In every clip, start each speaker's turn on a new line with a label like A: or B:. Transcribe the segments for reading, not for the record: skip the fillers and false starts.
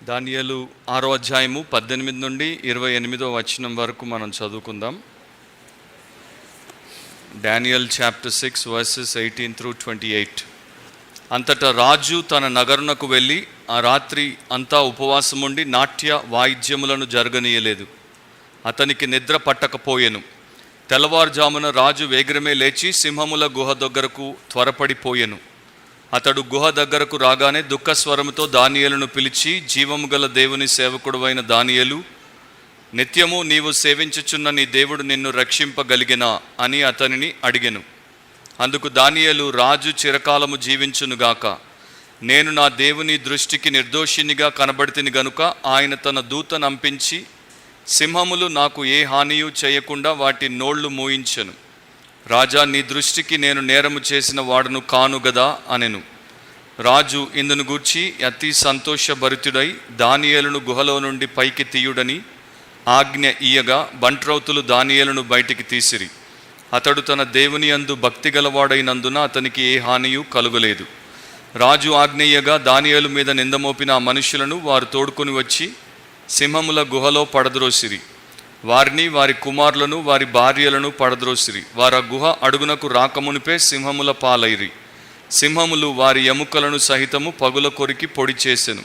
A: దానియేలు 6వ అధ్యాయము 18 నుండి 28వ వచనం వరకు మనం చదువుకుందాం. Daniel chapter 6 versus 18 through 28. అంతటా రాజు తన నగరునకు వెళ్ళి ఆ రాత్రి అంతా ఉపవాసముండి నాట్య వాయిద్యములను జరగనీయలేదు. అతనికి నిద్ర పట్టకపోయెను. తెల్లవారుజామున రాజు వేగిరమే లేచి సింహముల గుహ దగ్గరకు త్వరపడిపోయెను. అతడు గుహ దగ్గరకు రాగానే దుఃఖస్వరముతో దానియేలును పిలిచి, జీవము గల దేవుని సేవకుడువైన దానియేలు, నిత్యము నీవు సేవించుచున్న నీ దేవుడు నిన్ను రక్షింపగలిగినా అని అతనిని అడిగెను. అందుకు దానియేలు, రాజు చిరకాలము జీవించునుగాక, నేను నా దేవుని దృష్టికి నిర్దోషినిగా కనబడితిని గనుక ఆయన తన దూతను పంపించి సింహములు నాకు ఏ హానియు చేయకుండా వాటి నోళ్లు మూయించెను. రాజా, నీ దృష్టికి నేను నేరము చేసిన వాడును కాను గదా అనెను. రాజు ఇందును గూర్చి అతి సంతోషభరితుడై దానియేలును గుహలో నుండి పైకి తీయుడని ఆజ్ఞ ఇయ్యగా బంట్రౌతులు దానియేలును బయటికి తీసిరి. అతడు తన దేవుని యందు భక్తి గలవాడైనందున అతనికి ఏ హానియు కలుగలేదు. రాజు ఆజ్ఞ ఇయ్యగా దానియేలు మీద నిందమోపిన ఆ మనుషులను వారు తోడుకొని వచ్చి సింహముల గుహలో పడద్రోసిరి. వారిని, వారి కుమారులను, వారి భార్యలను పడద్రోసిరి. వారు ఆ గుహ అడుగునకు రాకమునిపే సింహముల పాలైరి. సింహములు వారి ఎముకలను సహితము పగుల కొరికి పొడి చేసెను.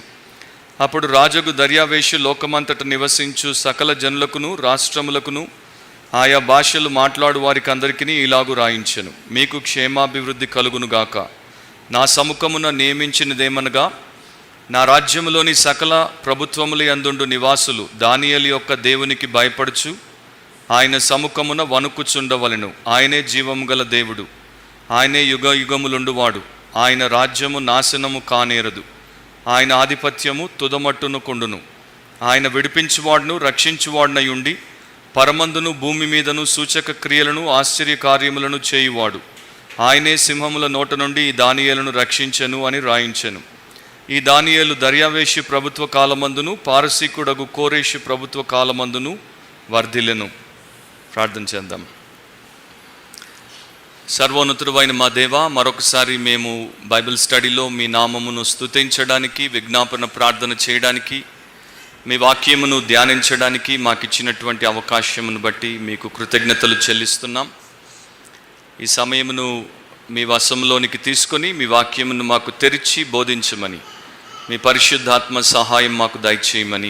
A: అప్పుడు రాజుకు దర్యావేషు లోకమంతట నివసించు సకల జనులకును రాష్ట్రములకును ఆయా భాషలు మాట్లాడు వారికి అందరికీ ఇలాగు రాయించెను, మీకు క్షేమాభివృద్ధి కలుగునుగాక. నా సముఖమున నియమించినదేమనగా, నా రాజ్యములోని సకల ప్రభుత్వముల యందుండు నివాసులు దానియేలు యొక్క దేవునికి భయపడుచు ఆయన సముఖమున వణుకుచుండవలెను. ఆయనే జీవము గల దేవుడు, ఆయనే యుగ యుగములుండువాడు. ఆయన రాజ్యము నాశనము కానేరదు, ఆయన ఆధిపత్యము తుదమట్టును కొండును. ఆయన విడిపించువాడును రక్షించువాడునై ఉండి పరమందును భూమి మీదను సూచక క్రియలను ఆశ్చర్యకార్యములను చేయువాడు. ఆయనే సింహముల నోట నుండి ఈ దానియేలును రక్షించెను అని రాయించెను. ఈ దానియేలు దర్యావేషు ప్రభుత్వ కాలమందును పారసీకుడగు కోరేషు ప్రభుత్వ కాలమందును వర్ధిల్లెను. ప్రార్థన చేద్దాం. సర్వోన్నతుడైన మా దేవా, మరొకసారి మేము బైబిల్ స్టడీలో మీ నామమును స్తుతించడానికి, విజ్ఞాపన ప్రార్థన చేయడానికి, మీ వాక్యమును ధ్యానించడానికి మాకు ఇచ్చినటువంటి అవకాశమును బట్టి మీకు కృతజ్ఞతలు చెల్లిస్తున్నాం. ఈ సమయమును మీ వశంలోనికి తీసుకొని మీ వాక్యమును మాకు తెరిచి బోధించమని, మీ పరిశుద్ధాత్మ సహాయం మాకు దయచేయమని,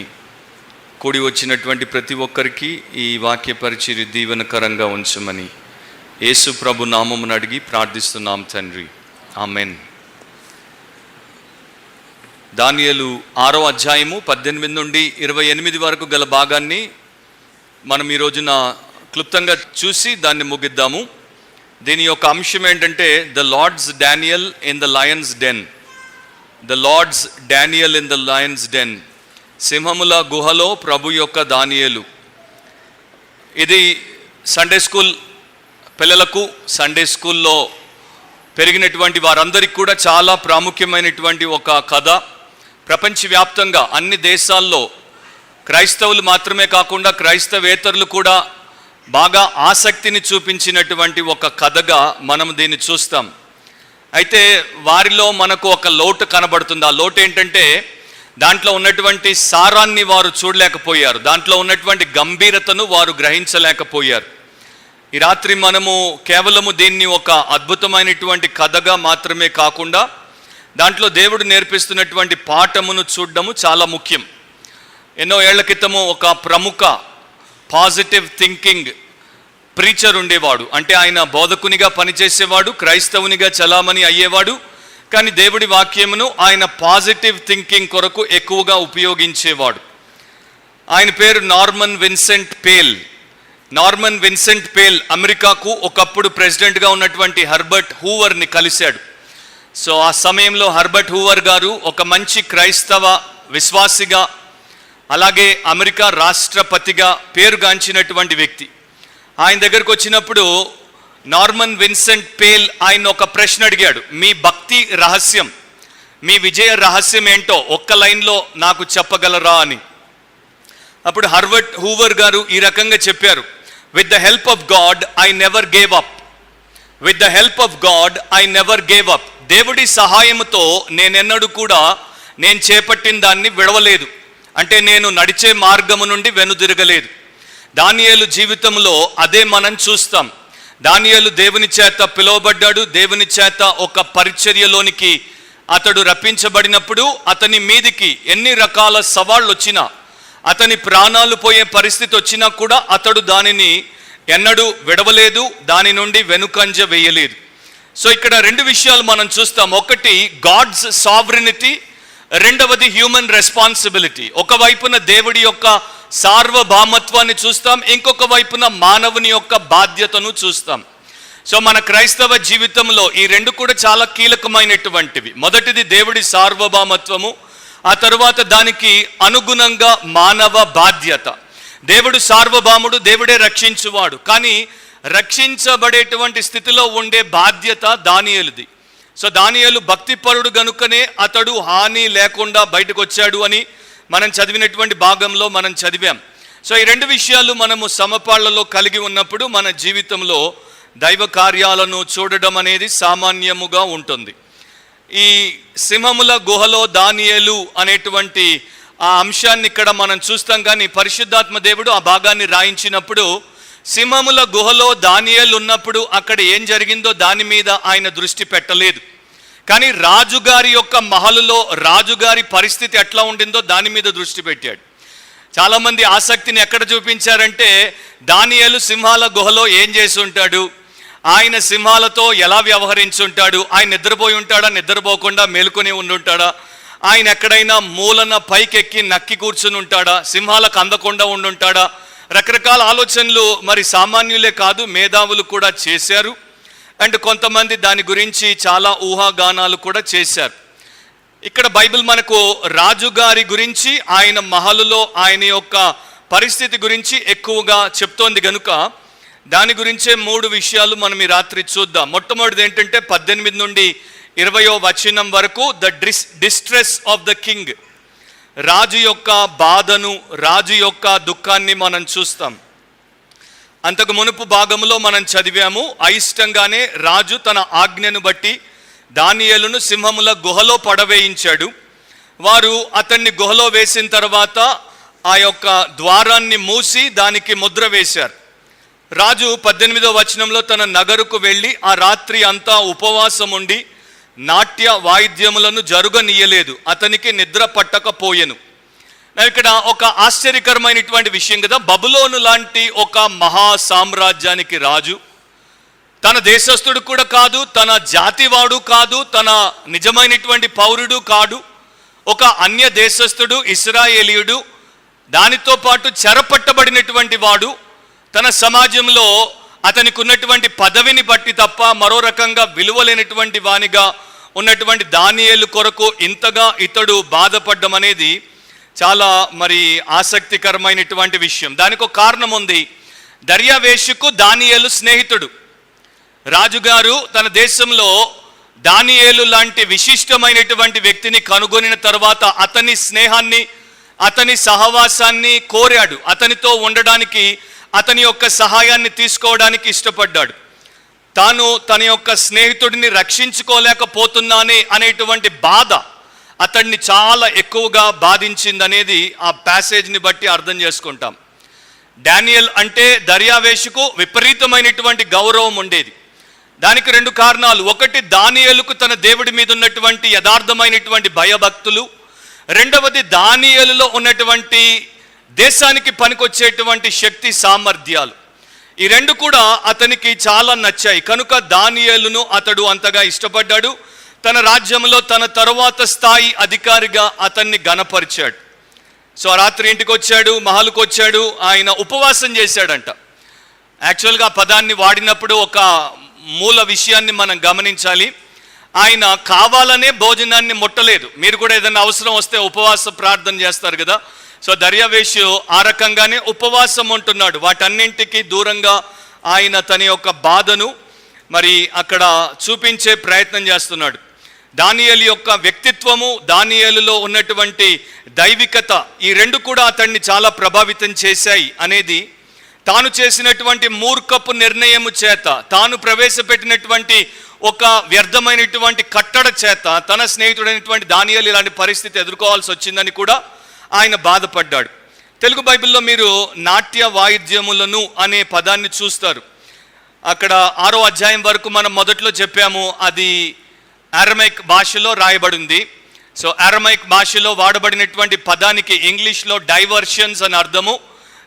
A: కూడి వచ్చినటువంటి ప్రతి ఒక్కరికి ఈ వాక్య పరిచర్య దీవెనకరంగా ఉంచమని యేసు ప్రభు నామమును అడిగి ప్రార్థిస్తున్నాం తండ్రి, ఆమెన్. దానియేలు 6వ అధ్యాయము 18 నుండి 28 వరకు గల భాగాన్ని మనం ఈ రోజున క్లుప్తంగా చూసి దాన్ని ముగిద్దాము. దీని యొక్క అంశం ఏంటంటే, the lord's Daniel in the lions den. The lord's Daniel in the lions den. సింహముల గుహలో ప్రభు యొక్క దానియేలు. ఇది సండే స్కూల్ పిల్లలకు, సండే స్కూల్లో పెరిగినటువంటి వారందరికీ కూడా చాలా ప్రాముఖ్యమైనటువంటి ఒక కథ. ప్రపంచవ్యాప్తంగా అన్ని దేశాల్లో క్రైస్తవులు మాత్రమే కాకుండా క్రైస్తవేతరులు కూడా బాగా ఆసక్తిని చూపించినటువంటి ఒక కథగా మనం దీన్ని చూస్తాం. అయితే వారిలో మనకు ఒక లోటు కనబడుతుంది. ఆ లోటు ఏంటంటే, దాంట్లో ఉన్నటువంటి సారాన్ని వారు చూడలేకపోయారు, దాంట్లో ఉన్నటువంటి గంభీరతను వారు గ్రహించలేకపోయారు. ఈ రాత్రి మనము కేవలము దీన్ని ఒక అద్భుతమైనటువంటి కథగా మాత్రమే కాకుండా దాంట్లో దేవుడు నేర్పిస్తున్నటువంటి పాఠమును చూడడము చాలా ముఖ్యం. ఎన్నో ఏళ్ల క్రితము ఒక ప్రముఖ పాజిటివ్ థింకింగ్ ప్రీచర్ ఉండేవాడు. అంటే ఆయన బోధకునిగా పనిచేసేవాడు, క్రైస్తవునిగా చలామణి అయ్యేవాడు. కానీ దేవుడి వాక్యమును ఆయన పాజిటివ్ థింకింగ్ కొరకు ఎక్కువగా ఉపయోగించేవాడు. ఆయన పేరు Norman Vincent pale. Norman Vincent pale అమెరికాకు ఒకప్పుడు ప్రెసిడెంట్గా ఉన్నటువంటి హెర్బర్ట్ హూవర్ని కలిశాడు. సో ఆ సమయంలో హెర్బర్ట్ హూవర్ గారు ఒక మంచి క్రైస్తవ విశ్వాసిగా, అలాగే అమెరికా రాష్ట్రపతిగా పేరుగాంచినటువంటి వ్యక్తి. ఆయన దగ్గరకు వచ్చినప్పుడు నార్మన్ విన్సెంట్ పేల్ ఆయన ఒక ప్రశ్న అడిగాడు, మీ భక్తి రహస్యం, మీ విజయ రహస్యం ఏంటో ఒక్క లైన్లో నాకు చెప్పగలరా అని. అప్పుడు హెర్బర్ట్ హూవర్ గారు ఈ రకంగా చెప్పారు, with the help of God I never gave up. With the help of God I never gave up. దేవుడి సహాయముతో నేనెన్నడూ కూడా నేను చేపట్టిన దాన్ని విడవలేదు, అంటే నేను నడిచే మార్గము నుండి వెనుదిరగలేదు. దానియేలు జీవితంలో అదే మనం చూస్తాం. దానియేలు దేవుని చేత పిలువబడ్డాడు. దేవుని చేత ఒక పరిచర్యలోనికి అతడు రప్పించబడినప్పుడు అతని మీదికి ఎన్ని రకాల సవాళ్ళు వచ్చినా, అతని ప్రాణాలు పోయే పరిస్థితి వచ్చినా కూడా అతడు దానిని ఎన్నడూ విడవలేదు, దాని నుండి వెనుకంజ వేయలేదు. సో ఇక్కడ రెండు విషయాలు మనం చూస్తాం. ఒకటి గాడ్స్ సావరెనిటీ, రెండవది హ్యూమన్ రెస్పాన్సిబిలిటీ. ఒకవైపున దేవుడి యొక్క సార్వభౌమత్వాన్ని చూస్తాం, ఇంకొక వైపున మానవుని యొక్క బాధ్యతను చూస్తాం. సో మన క్రైస్తవ జీవితంలో ఈ రెండు కూడా చాలా కీలకమైనటువంటివి. మొదటిది దేవుడి సార్వభౌమత్వము, ఆ తరువాత దానికి అనుగుణంగా మానవ బాధ్యత. దేవుడు సార్వభౌముడు, దేవుడే రక్షించువాడు, కానీ రక్షించబడేటువంటి స్థితిలో ఉండే బాధ్యత దానియేలుది. సో దానియేలు భక్తిపరుడు గనుకనే అతడు హాని లేకుండా బయటకు వచ్చాడు అని మనం చదివినటువంటి భాగంలో మనం చదివాం. సో ఈ రెండు విషయాలు మనము సమపాళ్లలో కలిగి ఉన్నప్పుడు మన జీవితంలో దైవ కార్యాలను చూడడం అనేది సామాన్యముగా ఉంటుంది. ఈ సింహముల గుహలో దానియేలు అనేటువంటి ఆ అంశాన్ని ఇక్కడ మనం చూస్తాం. కానీ పరిశుద్ధాత్మ దేవుడు ఆ భాగాన్ని రాయించినప్పుడు సింహముల గుహలో దానియేలు ఉన్నప్పుడు అక్కడ ఏం జరిగిందో దాని మీద ఆయన దృష్టి పెట్టలేదు. కానీ రాజుగారి యొక్క మహలులో రాజుగారి పరిస్థితి ఎట్లా ఉండిందో దాని మీద దృష్టి పెట్టాడు. చాలామంది ఆసక్తిని ఎక్కడ చూపించారంటే, దానియేలు సింహాల గుహలో ఏం చేసి ఉంటాడు, ఆయన సింహాలతో ఎలా వ్యవహరించుంటాడు, ఆయన నిద్రపోయి ఉంటాడా, నిద్రపోకుండా మేలుకొని ఉండుంటాడా, ఆయన ఎక్కడైనా మూలన పైకెక్కి నక్కి కూర్చుని ఉంటాడా, సింహాలకు అందకుండా ఉండుంటాడా, రకరకాల ఆలోచనలు మరి సామాన్యులే కాదు మేధావులు కూడా చేశారు. అండ్ కొంతమంది దాని గురించి చాలా ఊహాగానాలు కూడా చేశారు. ఇక్కడ బైబిల్ మనకు రాజుగారి గురించి, ఆయన మహలులో ఆయన యొక్క పరిస్థితి గురించి ఎక్కువగా చెప్తోంది కనుక దాని గురించే 3 విషయాలు మనం ఈ రాత్రి చూద్దాం. మొట్టమొదటిది ఏంటంటే 18 నుండి 20వ వచనం వరకు the distress of the king. రాజు యొక్క బాధను, రాజు యొక్క దుఃఖాన్ని మనం చూస్తాం. అంతకు మునుపు భాగంలో మనం చదివాము, అయిష్టంగానే రాజు తన ఆజ్ఞను బట్టి దానియేలును సింహముల గుహలో పడవేయించాడు. వారు అతన్ని గుహలో వేసిన తర్వాత ఆ యొక్క ద్వారాన్ని మూసి దానికి ముద్ర వేశారు. రాజు 18వ వచనంలో తన నగరుకు వెళ్ళి ఆ రాత్రి అంతా ఉపవాసం ఉండి నాట్య వాయిద్యములను జరుగనీయలేదు, అతనికి నిద్ర పట్టకపోయెను. ఇక్కడ ఒక ఆశ్చర్యకరమైనటువంటి విషయం కదా. బబులోను లాంటి ఒక మహా సామ్రాజ్యానికి రాజు, తన దేశస్థుడు కూడా కాదు, తన జాతివాడు కాదు, తన నిజమైనటువంటి పౌరుడు కాడు, ఒక అన్య దేశస్థుడు, ఇశ్రాయేలీయుడు, దానితో పాటు చెరపట్టబడినటువంటి వాడు. తన సమాజంలో అతనికి ఉన్నటువంటి పదవిని బట్టి తప్ప మరో రకంగా విలువలేనటువంటి వానిగా ఉన్నటువంటి దానియేలు కొరకు ఇంతగా ఇతడు బాధపడ్డం అనేది చాలా మరి ఆసక్తికరమైనటువంటి విషయం. దానికి ఒక కారణం ఉంది. దర్యావేషుకు దానియేలు స్నేహితుడు. రాజుగారు తన దేశంలో దానియేలు లాంటి విశిష్టమైనటువంటి వ్యక్తిని కనుగొనిన తర్వాత అతని స్నేహాన్ని, అతని సహవాసాన్ని కోరాడు. అతనితో ఉండడానికి, అతని యొక్క సహాయాన్ని తీసుకోవడానికి ఇష్టపడ్డాడు. తాను తన యొక్క స్నేహితుడిని రక్షించుకోలేకపోతున్నానే అనేటువంటి బాధ అతన్ని చాలా ఎక్కువగా బాధించిందనేది ఆ ప్యాసేజ్ని బట్టి అర్థం చేసుకుంటాం. డానియల్ అంటే దర్యావేషుకు విపరీతమైనటువంటి గౌరవం ఉండేది. దానికి 2 కారణాలు. ఒకటి, దానియేలుకు తన దేవుడి మీద ఉన్నటువంటి యథార్థమైనటువంటి భయభక్తులు. రెండవది, దానియేలులో ఉన్నటువంటి దేశానికి పనికొచ్చేటువంటి శక్తి సామర్థ్యాలు. ఈ 2 కూడా అతనికి చాలా నచ్చాయి. కనుక దానియేలును అతడు అంతగా ఇష్టపడ్డాడు. తన రాజ్యంలో తన తరువాత స్థాయి అధికారిగా అతన్ని గణపరిచాడు. సో రాత్రి ఇంటికి వచ్చాడు, మహల్కు వచ్చాడు, ఆయన ఉపవాసం చేశాడంట. యాక్చువల్గా పదాన్ని వాడినప్పుడు ఒక మూల విషయాన్ని మనం గమనించాలి. ఆయన కావాలనే భోజనాన్ని ముట్టలేదు. మీరు కూడా ఏదైనా అవసరం వస్తే ఉపవాస ప్రార్థన చేస్తారు కదా. సో దర్యావేషు ఆ రకంగానే ఉపవాసం ఉంటున్నాడు. వాటన్నింటికి దూరంగా ఆయన తన యొక్క బాధను మరి అక్కడ చూపించే ప్రయత్నం చేస్తున్నాడు. దానియేలు యొక్క వ్యక్తిత్వము, దానియేలులో ఉన్నటువంటి దైవికత, ఈ 2 కూడా అతన్ని చాలా ప్రభావితం చేశాయి అనేది తాను చేసినటువంటి మూర్ఖపు నిర్ణయము చేత, తాను ప్రవేశపెట్టినటువంటి ఒక వ్యర్థమైనటువంటి కట్టడ చేత తన స్నేహితుడైనటువంటి దానియేలు ఇలాంటి పరిస్థితి ఎదుర్కోవాల్సి వచ్చిందని కూడా ఆయన బాధపడ్డాడు. తెలుగు బైబిల్లో మీరు నాట్య వాయిద్యములను అనే పదాన్ని చూస్తారు. అక్కడ 6వ అధ్యాయం వరకు మనం మొదట్లో చెప్పాము, అది అరమైక్ భాషలో రాయబడింది. సో అరమైక్ భాషలో వాడబడినటువంటి పదానికి ఇంగ్లీష్లో డైవర్షన్స్ అని అర్థము,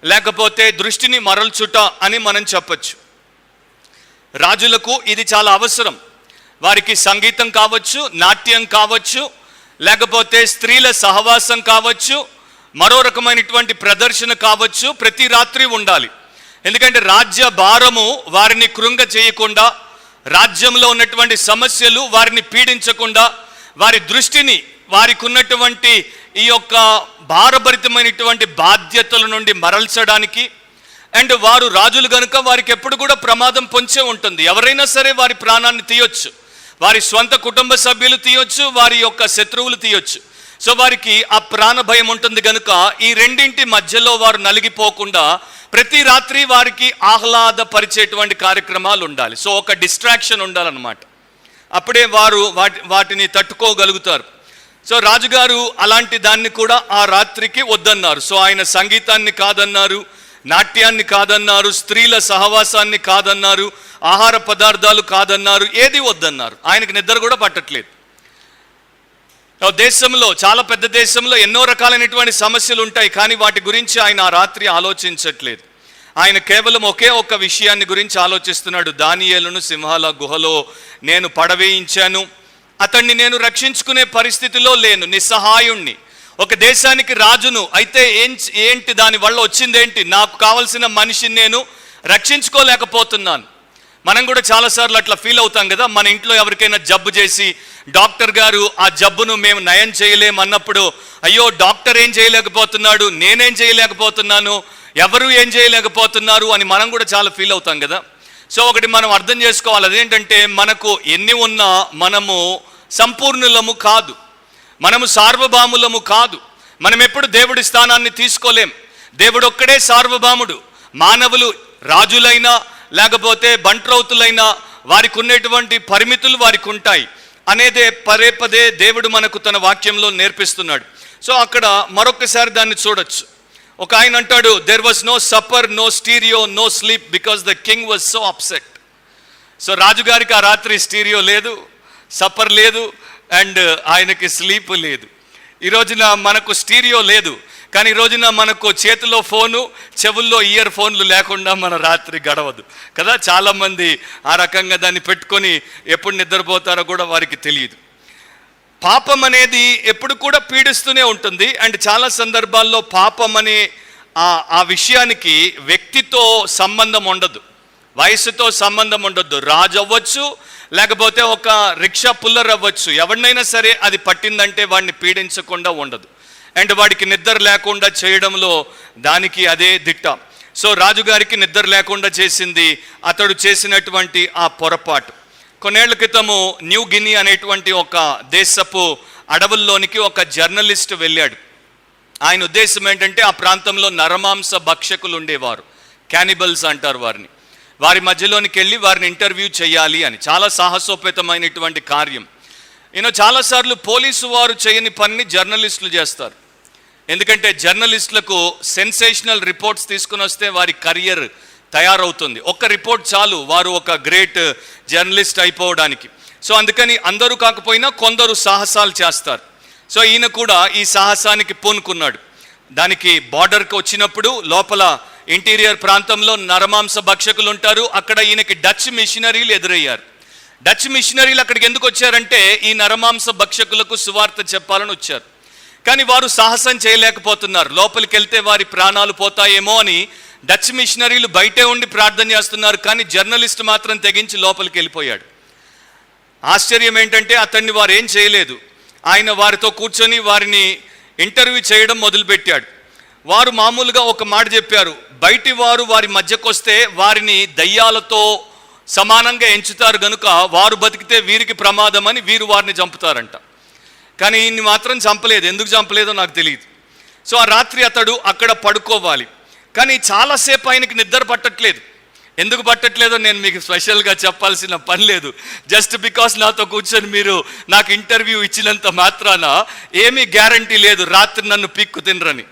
A: లేకపోతే దృష్టిని మరల్చుట అని మనం చెప్పచ్చు. రాజులకు ఇది చాలా అవసరం. వారికి సంగీతం కావచ్చు, నాట్యం కావచ్చు, లేకపోతే స్త్రీల సహవాసం కావచ్చు, మరో రకమైనటువంటి ప్రదర్శన కావచ్చు, ప్రతి రాత్రి ఉండాలి. ఎందుకంటే రాజ్య భారము వారిని కృంగ చేయకుండా, రాజ్యంలో ఉన్నటువంటి సమస్యలు వారిని పీడించకుండా, వారి దృష్టిని వారికి ఉన్నటువంటి ఈ యొక్క భారభరితమైనటువంటి బాధ్యతల నుండి మరల్చడానికి, అండ్ వారు రాజులు కనుక వారికి ఎప్పుడు కూడా ప్రమాదం పొంచే ఉంటుంది. ఎవరైనా సరే వారి ప్రాణాన్ని తీయొచ్చు, వారి స్వంత కుటుంబ సభ్యులు తీయొచ్చు, వారి యొక్క శత్రువులు తీయొచ్చు. సో వారికి ఆ ప్రాణ భయం ఉంటుంది కనుక ఈ రెండింటి మధ్యలో వారు నలిగిపోకుండా ప్రతి రాత్రి వారికి ఆహ్లాదపరిచేటువంటి కార్యక్రమాలు ఉండాలి. సో ఒక డిస్ట్రాక్షన్ ఉండాలన్నమాట. అప్పుడే వారు వాటిని తట్టుకోగలుగుతారు. సో రాజుగారు అలాంటి దాన్ని కూడా ఆ రాత్రికి వద్దన్నారు. సో ఆయన సంగీతాన్ని కాదన్నారు, నాట్యాన్ని కాదన్నారు, స్త్రీల సహవాసాన్ని కాదన్నారు, ఆహార పదార్థాలు కాదన్నారు, ఏది వద్దన్నారు. ఆయనకు నిద్ర కూడా పట్టట్లేదు. దేశంలో, చాలా పెద్ద దేశంలో ఎన్నో రకాలైనటువంటి సమస్యలు ఉంటాయి, కానీ వాటి గురించి ఆయన ఆ రాత్రి ఆలోచించట్లేదు. ఆయన కేవలం ఒకే ఒక్క విషయాన్ని గురించి ఆలోచిస్తున్నాడు. దానియేలును సింహాల గుహలో నేను పడవేయించాను, అతన్ని నేను రక్షించుకునే పరిస్థితిలో లేను, నిస్సహాయుణ్ణి. ఒక దేశానికి రాజును అయితే ఏంటి దాని వల్ల వచ్చిందేంటి? నాకు కావలసిన మనిషిని నేను రక్షించుకోలేకపోతున్నాను. మనం కూడా చాలాసార్లు అట్లా ఫీల్ అవుతాం కదా. మన ఇంట్లో ఎవరికైనా జబ్బు చేసి డాక్టర్ గారు ఆ జబ్బును మేము నయం చేయలేమన్నప్పుడు, అయ్యో డాక్టర్ ఏం చేయలేకపోతున్నాడు, నేనేం చేయలేకపోతున్నాను, ఎవరు ఏం చేయలేకపోతున్నారు అని మనం కూడా చాలా ఫీల్ అవుతాం కదా. సో ఒకటి మనం అర్థం చేసుకోవాలి, అదేంటంటే మనకు ఎన్ని ఉన్నా మనము సంపూర్ణులము కాదు, మనము సార్వభౌములము కాదు. మనం ఎప్పుడు దేవుడి స్థానాన్ని తీసుకోలేం. దేవుడు ఒక్కడే సార్వభౌముడు. మానవులు రాజులైనా లేకపోతే బంట్రౌతులైనా వారికి ఉన్నటువంటి పరిమితులు వారికి ఉంటాయి అనేదే పదే పదే దేవుడు మనకు తన వాక్యంలో నేర్పిస్తున్నాడు. సో అక్కడ మరొకసారి దాన్ని చూడొచ్చు. ఒక ఆయన అంటాడు, there was no supper, no stereo, no sleep because the king was so upset. So రాజుగారికి ఆ రాత్రి స్టీరియో లేదు, సప్పర్ లేదు, అండ్ ఆయనకి స్లీప్ లేదు. ఈ రోజున మనకు స్టీరియో లేదు, కానీ ఈ రోజున మనకు చేతిలో ఫోను, చెవుల్లో ఇయర్ ఫోన్లు లేకుండా మన రాత్రి గడవదు కదా. చాలామంది ఆ రకంగా దాన్ని పెట్టుకొని ఎప్పుడు నిద్రపోతారో కూడా వారికి తెలియదు. పాపం అనేది ఎప్పుడు కూడా పీడిస్తూనే ఉంటుంది. అండ్ చాలా సందర్భాల్లో పాపం అనే ఆ విషయానికి వ్యక్తితో సంబంధం ఉండదు, వయసుతో సంబంధం ఉండదు. రాజు అవ్వచ్చు, లేకపోతే ఒక రిక్షా పుల్లర్ అవ్వచ్చు, ఎవరినైనా సరే అది పట్టిందంటే వాడిని పీడించకుండా ఉండదు. అండ్ వాడికి నిద్ర లేకుండా చేయడంలో దానికి అదే దిట్ట. సో రాజుగారికి నిద్ర లేకుండా చేసింది అతడు చేసినటువంటి ఆ పొరపాటు. కొన్నేళ్ల క్రితము న్యూ గిని అనేటువంటి ఒక దేశపు అడవుల్లోనికి ఒక జర్నలిస్ట్ వెళ్ళాడు. ఆయన ఉద్దేశం ఏంటంటే ఆ ప్రాంతంలో నరమాంస భక్షకులు ఉండేవారు, క్యానిబల్స్ అంటారు వారిని. వారి మధ్యలోనికి వెళ్ళి వారిని ఇంటర్వ్యూ చేయాలి అని. చాలా సాహసోపేతమైనటువంటి కార్యం. చాలాసార్లు పోలీసు వారు చేయని పనిని జర్నలిస్టులు చేస్తారు. ఎందుకంటే జర్నలిస్టులకు సెన్సేషనల్ రిపోర్ట్స్ తీసుకుని వస్తే వారి కెరియర్ తయారవుతుంది. ఒక్క రిపోర్ట్ చాలు వారు ఒక గ్రేట్ జర్నలిస్ట్ అయిపోవడానికి. సో అందుకని అందరూ కాకపోయినా కొందరు సాహసాలు చేస్తారు. సో ఈయన కూడా ఈ సాహసానికి పూనుకున్నాడు. దానికి బార్డర్కి వచ్చినప్పుడు లోపల ఇంటీరియర్ ప్రాంతంలో నరమాంస భక్షకులు ఉంటారు. అక్కడ ఈయనకి డచ్ మిషనరీలు ఎదురయ్యారు. డచ్ మిషనరీలు అక్కడికి ఎందుకు వచ్చారంటే ఈ నరమాంస భక్షకులకు సువార్త చెప్పాలని వచ్చారు. కానీ వారు సాహసం చేయలేకపోతున్నారు. లోపలికి వెళ్తే వారి ప్రాణాలు పోతాయేమో అని డచ్ మిషనరీలు బయటే ఉండి ప్రార్థన చేస్తున్నారు. కానీ జర్నలిస్ట్ మాత్రం తెగించి లోపలికి వెళ్ళిపోయాడు. ఆశ్చర్యం ఏంటంటే అతన్ని వారు ఏం చేయలేదు. ఆయన వారితో కూర్చొని వారిని ఇంటర్వ్యూ చేయడం మొదలుపెట్టాడు. వారు మామూలుగా ఒక మాట చెప్పారు, బయటి వారు వారి మధ్యకు వస్తే వారిని దయ్యాలతో సమానంగా ఎంచుతారు కనుక వారు బతికితే వీరికి ప్రమాదం అని వీరు వారిని చంపుతారంట. కానీ ఈయన్ని మాత్రం చంపలేదు. ఎందుకు చంపలేదో నాకు తెలియదు. సో ఆ రాత్రి అతడు అక్కడ పడుకోవాలి. కానీ చాలాసేపు ఆయనకి నిద్ర పట్టట్లేదు. ఎందుకు పట్టట్లేదో నేను మీకు స్పెషల్గా చెప్పాల్సిన పని లేదు. జస్ట్ బికాస్ నాతో కూర్చొని మీరు నాకు ఇంటర్వ్యూ ఇచ్చినంత మాత్రాన ఏమీ గ్యారంటీ లేదు రాత్రి నన్ను పిక్కు తినరని.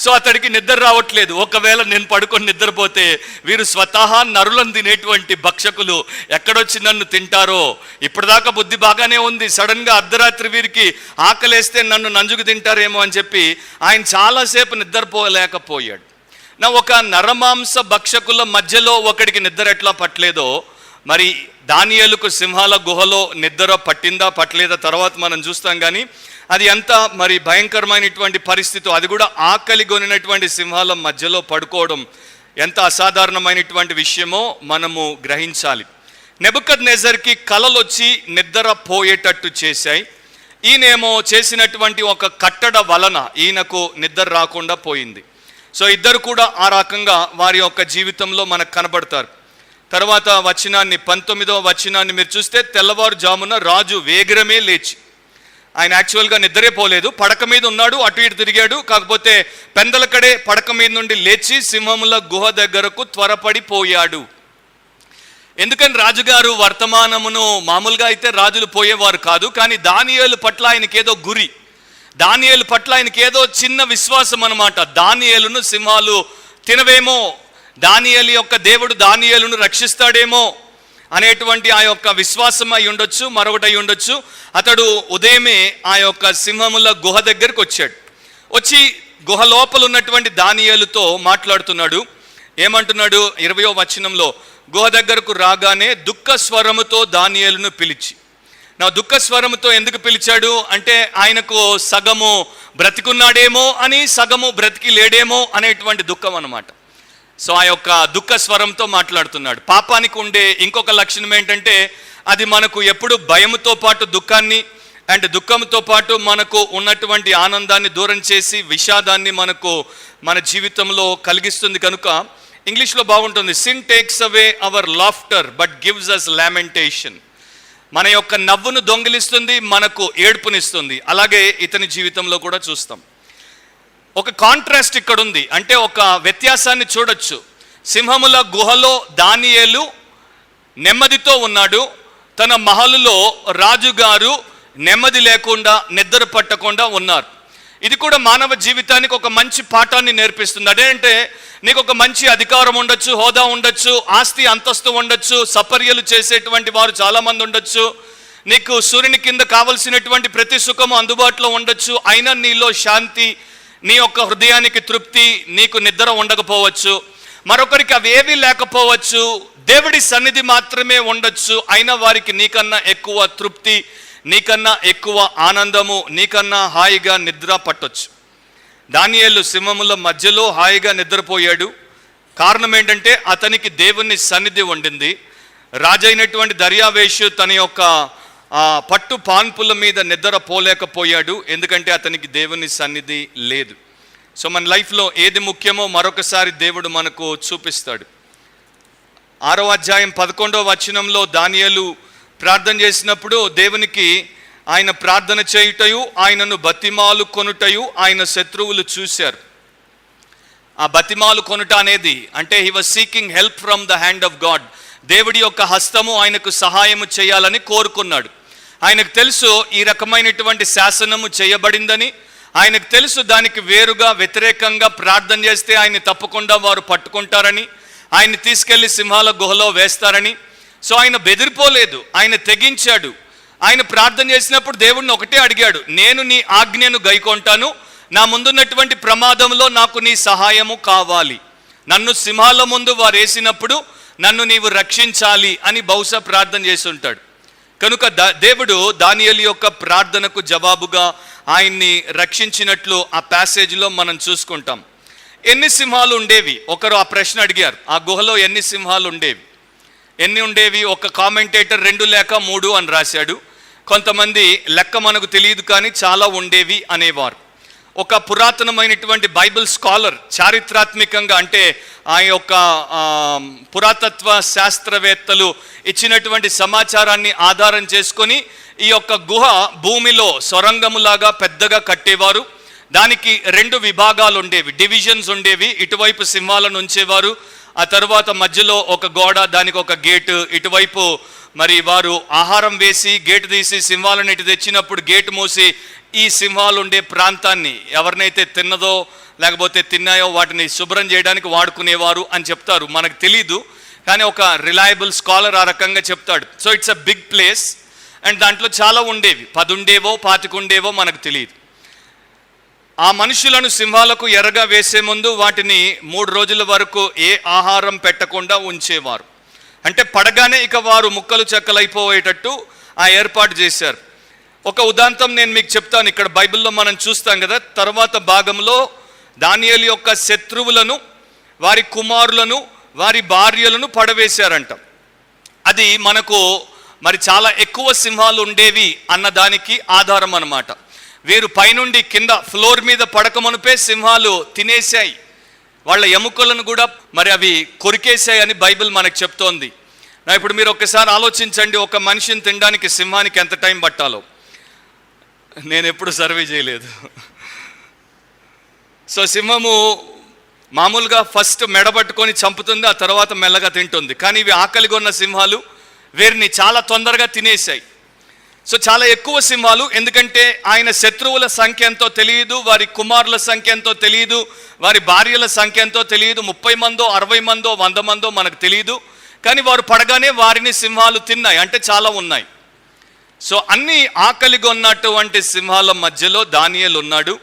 A: సో అతడికి నిద్ర రావట్లేదు. ఒకవేళ నేను పడుకొని నిద్రపోతే వీరు స్వతహా నరులను తినేటువంటి భక్షకులు ఎక్కడొచ్చి నన్ను తింటారో, ఇప్పటిదాకా బుద్ధి బాగానే ఉంది, సడన్గా అర్ధరాత్రి వీరికి ఆకలేస్తే నన్ను నంజుకు తింటారేమో అని చెప్పి ఆయన చాలాసేపు నిద్రపోలేకపోయాడు. నా ఒక నరమాంస భక్షకుల మధ్యలో ఒకడికి నిద్ర ఎట్లా పట్టలేదో, మరి దానియేలుకు సింహాల గుహలో నిద్ర పట్టిందా పట్టలేదా తర్వాత మనం చూస్తాం. కానీ అది ఎంత మరి భయంకరమైనటువంటి పరిస్థితి, అది కూడా ఆకలి కొనినటువంటి సింహాల మధ్యలో పడుకోవడం ఎంత అసాధారణమైనటువంటి విషయమో మనము గ్రహించాలి. నెబుకద్నెజర్కి కలలు వచ్చి నిద్ర పోయేటట్టు చేశాయి. ఈయనేమో చేసినటువంటి ఒక కట్టడ వలన ఈయనకు నిద్ర రాకుండా పోయింది. సో ఇద్దరు కూడా ఆ రకంగా వారి యొక్క జీవితంలో మనకు కనబడతారు. తర్వాత వచనాన్ని 19వ వచనాన్ని మీరు చూస్తే, తెల్లవారుజామున రాజు వేగిరమే లేచి, ఆయన యాక్చువల్గా నిద్రే పోలేదు, పడక మీద ఉన్నాడు, అటు ఇటు తిరిగాడు. కాకపోతే పెందలకడే పడక మీద నుండి లేచి సింహముల గుహ దగ్గరకు త్వరపడిపోయాడు. ఎందుకని రాజుగారు వర్తమానమును, మామూలుగా అయితే రాజులు పోయేవారు కాదు, కానీ దానియేలు పట్ల ఆయనకేదో గురి, దానియేలు పట్ల ఆయనకి ఏదో చిన్న విశ్వాసం అన్నమాట. దానియేలును సింహాలు తినవేమో, దానియేలు యొక్క దేవుడు దానియేలును రక్షిస్తాడేమో అనేటువంటి ఆ యొక్క విశ్వాసం అయి ఉండొచ్చు, మరొకటి అయి ఉండొచ్చు. అతడు ఉదయమే ఆ యొక్క సింహముల గుహ దగ్గరికి వచ్చాడు. వచ్చి గుహ లోపల ఉన్నటువంటి దానియేలుతో మాట్లాడుతున్నాడు. ఏమంటున్నాడు 20వ వచనంలో, గుహ దగ్గరకు రాగానే దుఃఖ స్వరముతో దానియేలును పిలిచి. నా దుఃఖ స్వరముతో ఎందుకు పిలిచాడు అంటే, ఆయనకు సగము బ్రతికున్నాడేమో అని, సగము బ్రతికి లేడేమో అనేటువంటి దుఃఖం అన్నమాట. సో ఆ యొక్క దుఃఖ స్వరంతో మాట్లాడుతున్నాడు. పాపానికి ఉండే ఇంకొక లక్షణం ఏంటంటే, అది మనకు ఎప్పుడు భయముతో పాటు దుఃఖాన్ని అండ్ దుఃఖంతో పాటు మనకు ఉన్నటువంటి ఆనందాన్ని దూరం చేసి విషాదాన్ని మనకు మన జీవితంలో కలిగిస్తుంది. కనుక ఇంగ్లీష్లో బాగుంటుంది, sin takes away our laughter but gives us lamentation. మన యొక్క నవ్వును దొంగిలిస్తుంది, మనకు ఏడుపునిస్తుంది. అలాగే ఇతని జీవితంలో కూడా చూస్తాం. ఒక కాంట్రాస్ట్ ఇక్కడ ఉంది, అంటే ఒక వ్యత్యాసాన్ని చూడొచ్చు. సింహముల గుహలో దానియేలు నెమ్మదితో ఉన్నాడు, తన మహలులో రాజుగారు నెమ్మది లేకుండా నిద్ర పట్టకుండా ఉన్నారు. ఇది కూడా మానవ జీవితానికి ఒక మంచి పాఠాన్ని నేర్పిస్తుంది. అదేంటే, నీకు ఒక మంచి అధికారం ఉండొచ్చు, హోదా ఉండొచ్చు, ఆస్తి అంతస్తు ఉండొచ్చు, సపర్యలు చేసేటువంటి వారు చాలామంది ఉండొచ్చు, నీకు సూర్యుని కింద కావలసినటువంటి ప్రతి సుఖము అందుబాటులో ఉండొచ్చు. అయినా నీలో శాంతి, నీ యొక్క హృదయానికి తృప్తి, నీకు నిద్ర ఉండకపోవచ్చు. మరొకరికి అవేవి లేకపోవచ్చు, దేవుడి సన్నిధి మాత్రమే ఉండొచ్చు. అయినా వారికి నీకన్నా ఎక్కువ తృప్తి, నీకన్నా ఎక్కువ ఆనందము, నీకన్నా హాయిగా నిద్ర పట్టొచ్చు. దానియేలు సింహముల మధ్యలో హాయిగా నిద్రపోయాడు. కారణం ఏంటంటే, అతనికి దేవుని సన్నిధి ఉండింది. రాజైనటువంటి దర్యావేషు తన యొక్క పట్టు పాన్పుల మీద నిద్ర పోలేకపోయాడు, ఎందుకంటే అతనికి దేవుని సన్నిధి లేదు. సో మన లైఫ్లో ఏది ముఖ్యమో మరొకసారి దేవుడు మనకు చూపిస్తాడు. 6వ అధ్యాయం 11వ వచనంలో దానియేలు ప్రార్థన చేసినప్పుడు దేవునికి ఆయన ప్రార్థన చేయుటయు, ఆయనను బతిమాలు కొనుటయు ఆయన శత్రువులు చూశారు. ఆ బతిమాలు కొనుట అనేది అంటే, he was seeking help from the hand of God. దేవుడి యొక్క హస్తము ఆయనకు సహాయము చేయాలని కోరుకున్నాడు. ఆయనకు తెలుసు ఈ రకమైనటువంటి శాసనము చేయబడిందని, ఆయనకు తెలుసు దానికి వేరుగా వ్యతిరేకంగా ప్రార్థన చేస్తే ఆయన్ని తప్పకుండా వారు పట్టుకుంటారని, ఆయన్ని తీసుకెళ్లి సింహాల గుహలో వేస్తారని. సో ఆయన బెదిరిపోలేదు, ఆయన తెగించాడు. ఆయన ప్రార్థన చేసినప్పుడు దేవుడిని ఒకటే అడిగాడు, నేను నీ ఆజ్ఞను గైకొంటాను, నా ముందున్నటువంటి ప్రమాదంలో నాకు నీ సహాయము కావాలి, నన్ను సింహాల ముందు వారు వేసినప్పుడు నన్ను నీవు రక్షించాలి అని బహుశా ప్రార్థన చేసి ఉంటాడు. కనుక దేవుడు దానియేలు యొక్క ప్రార్థనకు జవాబుగా ఆయన్ని రక్షించినట్లు ఆ ప్యాసేజ్లో మనం చూసుకుంటాం. ఎన్ని సింహాలు ఉండేవి? ఒకరు ఆ ప్రశ్న అడిగారు, ఆ గుహలో ఎన్ని సింహాలు ఉండేవి? ఎన్ని ఉండేవి? ఒక కామెంటేటర్ 2 లేక 3 అని రాశాడు. కొంతమంది లెక్క మనకు తెలియదు కానీ చాలా ఉండేవి అనేవారు. ఒక పురాతనమైనటువంటి బైబిల్ స్కాలర్ చారిత్రాత్మకంగా అంటే ఆ యొక్క పురాతత్వ శాస్త్రవేత్తలు ఇచ్చినటువంటి సమాచారాన్ని ఆధారం చేసుకొని ఈ యొక్క గుహ భూమిలో సొరంగములాగా పెద్దగా కట్టేవారు. దానికి 2 విభాగాలు ఉండేవి, డివిజన్స్ ఉండేవి. ఇటువైపు సింహాలను ఉంచేవారు, ఆ తర్వాత మధ్యలో ఒక గోడ, దానికి ఒక గేటు, ఇటువైపు మరి వారు ఆహారం వేసి గేటు తీసి సింహాలను ఇటు తెచ్చినప్పుడు గేటు మూసి ఈ సింహాలు ఉండే ప్రాంతాన్ని ఎవరినైతే తిన్నదో లేకపోతే తిన్నాయో వాటిని శుభ్రం చేయడానికి వాడుకునేవారు అని చెప్తారు. మనకు తెలీదు, కానీ ఒక రిలయబుల్ స్కాలర్ ఆ రకంగా చెప్తాడు. So it's a big place and దాంట్లో చాలా ఉండేవి, 10 ఉండేవో 25 ఉండేవో మనకు తెలియదు. ఆ మనుషులను సింహాలకు ఎరగా వేసే ముందు వాటిని 3 రోజుల వరకు ఏ ఆహారం పెట్టకుండా ఉంచేవారు. అంటే పడగానే ఇక వారు ముక్కలు చెక్కలైపోయేటట్టు ఆ ఏర్పాటు చేశారు. ఒక ఉదాంతం నేను మీకు చెప్తాను. ఇక్కడ బైబిల్లో మనం చూస్తాం కదా, తర్వాత భాగంలో దానియేలు యొక్క శత్రువులను, వారి కుమారులను, వారి భార్యలను పడవేశారంట. అది మనకు మరి చాలా ఎక్కువ సింహాలు ఉండేవి అన్నదానికి ఆధారం అన్నమాట. వీరు పైనుండి కింద ఫ్లోర్ మీద పడకమనుపే సింహాలు తినేశాయి, వాళ్ళ ఎముకలను కూడా మరి అవి కొరికేశాయి అని బైబిల్ మనకు చెప్తోంది. ఇప్పుడు మీరు ఒక్కసారి ఆలోచించండి, ఒక మనిషిని తినడానికి సింహానికి ఎంత టైం పట్టాలో. నేను ఎప్పుడు సర్వే చేయలేదు. సో సింహము మామూలుగా ఫస్ట్ మెడబట్టుకొని చంపుతుంది, ఆ తర్వాత మెల్లగా తింటుంది. కానీ ఇవి ఆకలిగొన్న సింహాలు వీరిని చాలా తొందరగా తినేశాయి. సో చాలా ఎక్కువ సింహాలు, ఎందుకంటే ఆయన శత్రువుల సంఖ్య ఎంతో తెలియదు, వారి కుమారుల సంఖ్య ఎంతో తెలియదు, వారి భార్యల సంఖ్య ఎంతో తెలియదు. 30 మందో 60 మందో 100 మందో మనకు తెలియదు. కానీ వారు పడగానే వారిని సింహాలు తిన్నాయి, అంటే చాలా ఉన్నాయి. సో అన్ని ఆకలిగొన్నటువంటి సింహాల మధ్యలో దానియేలు ఉన్నాడు,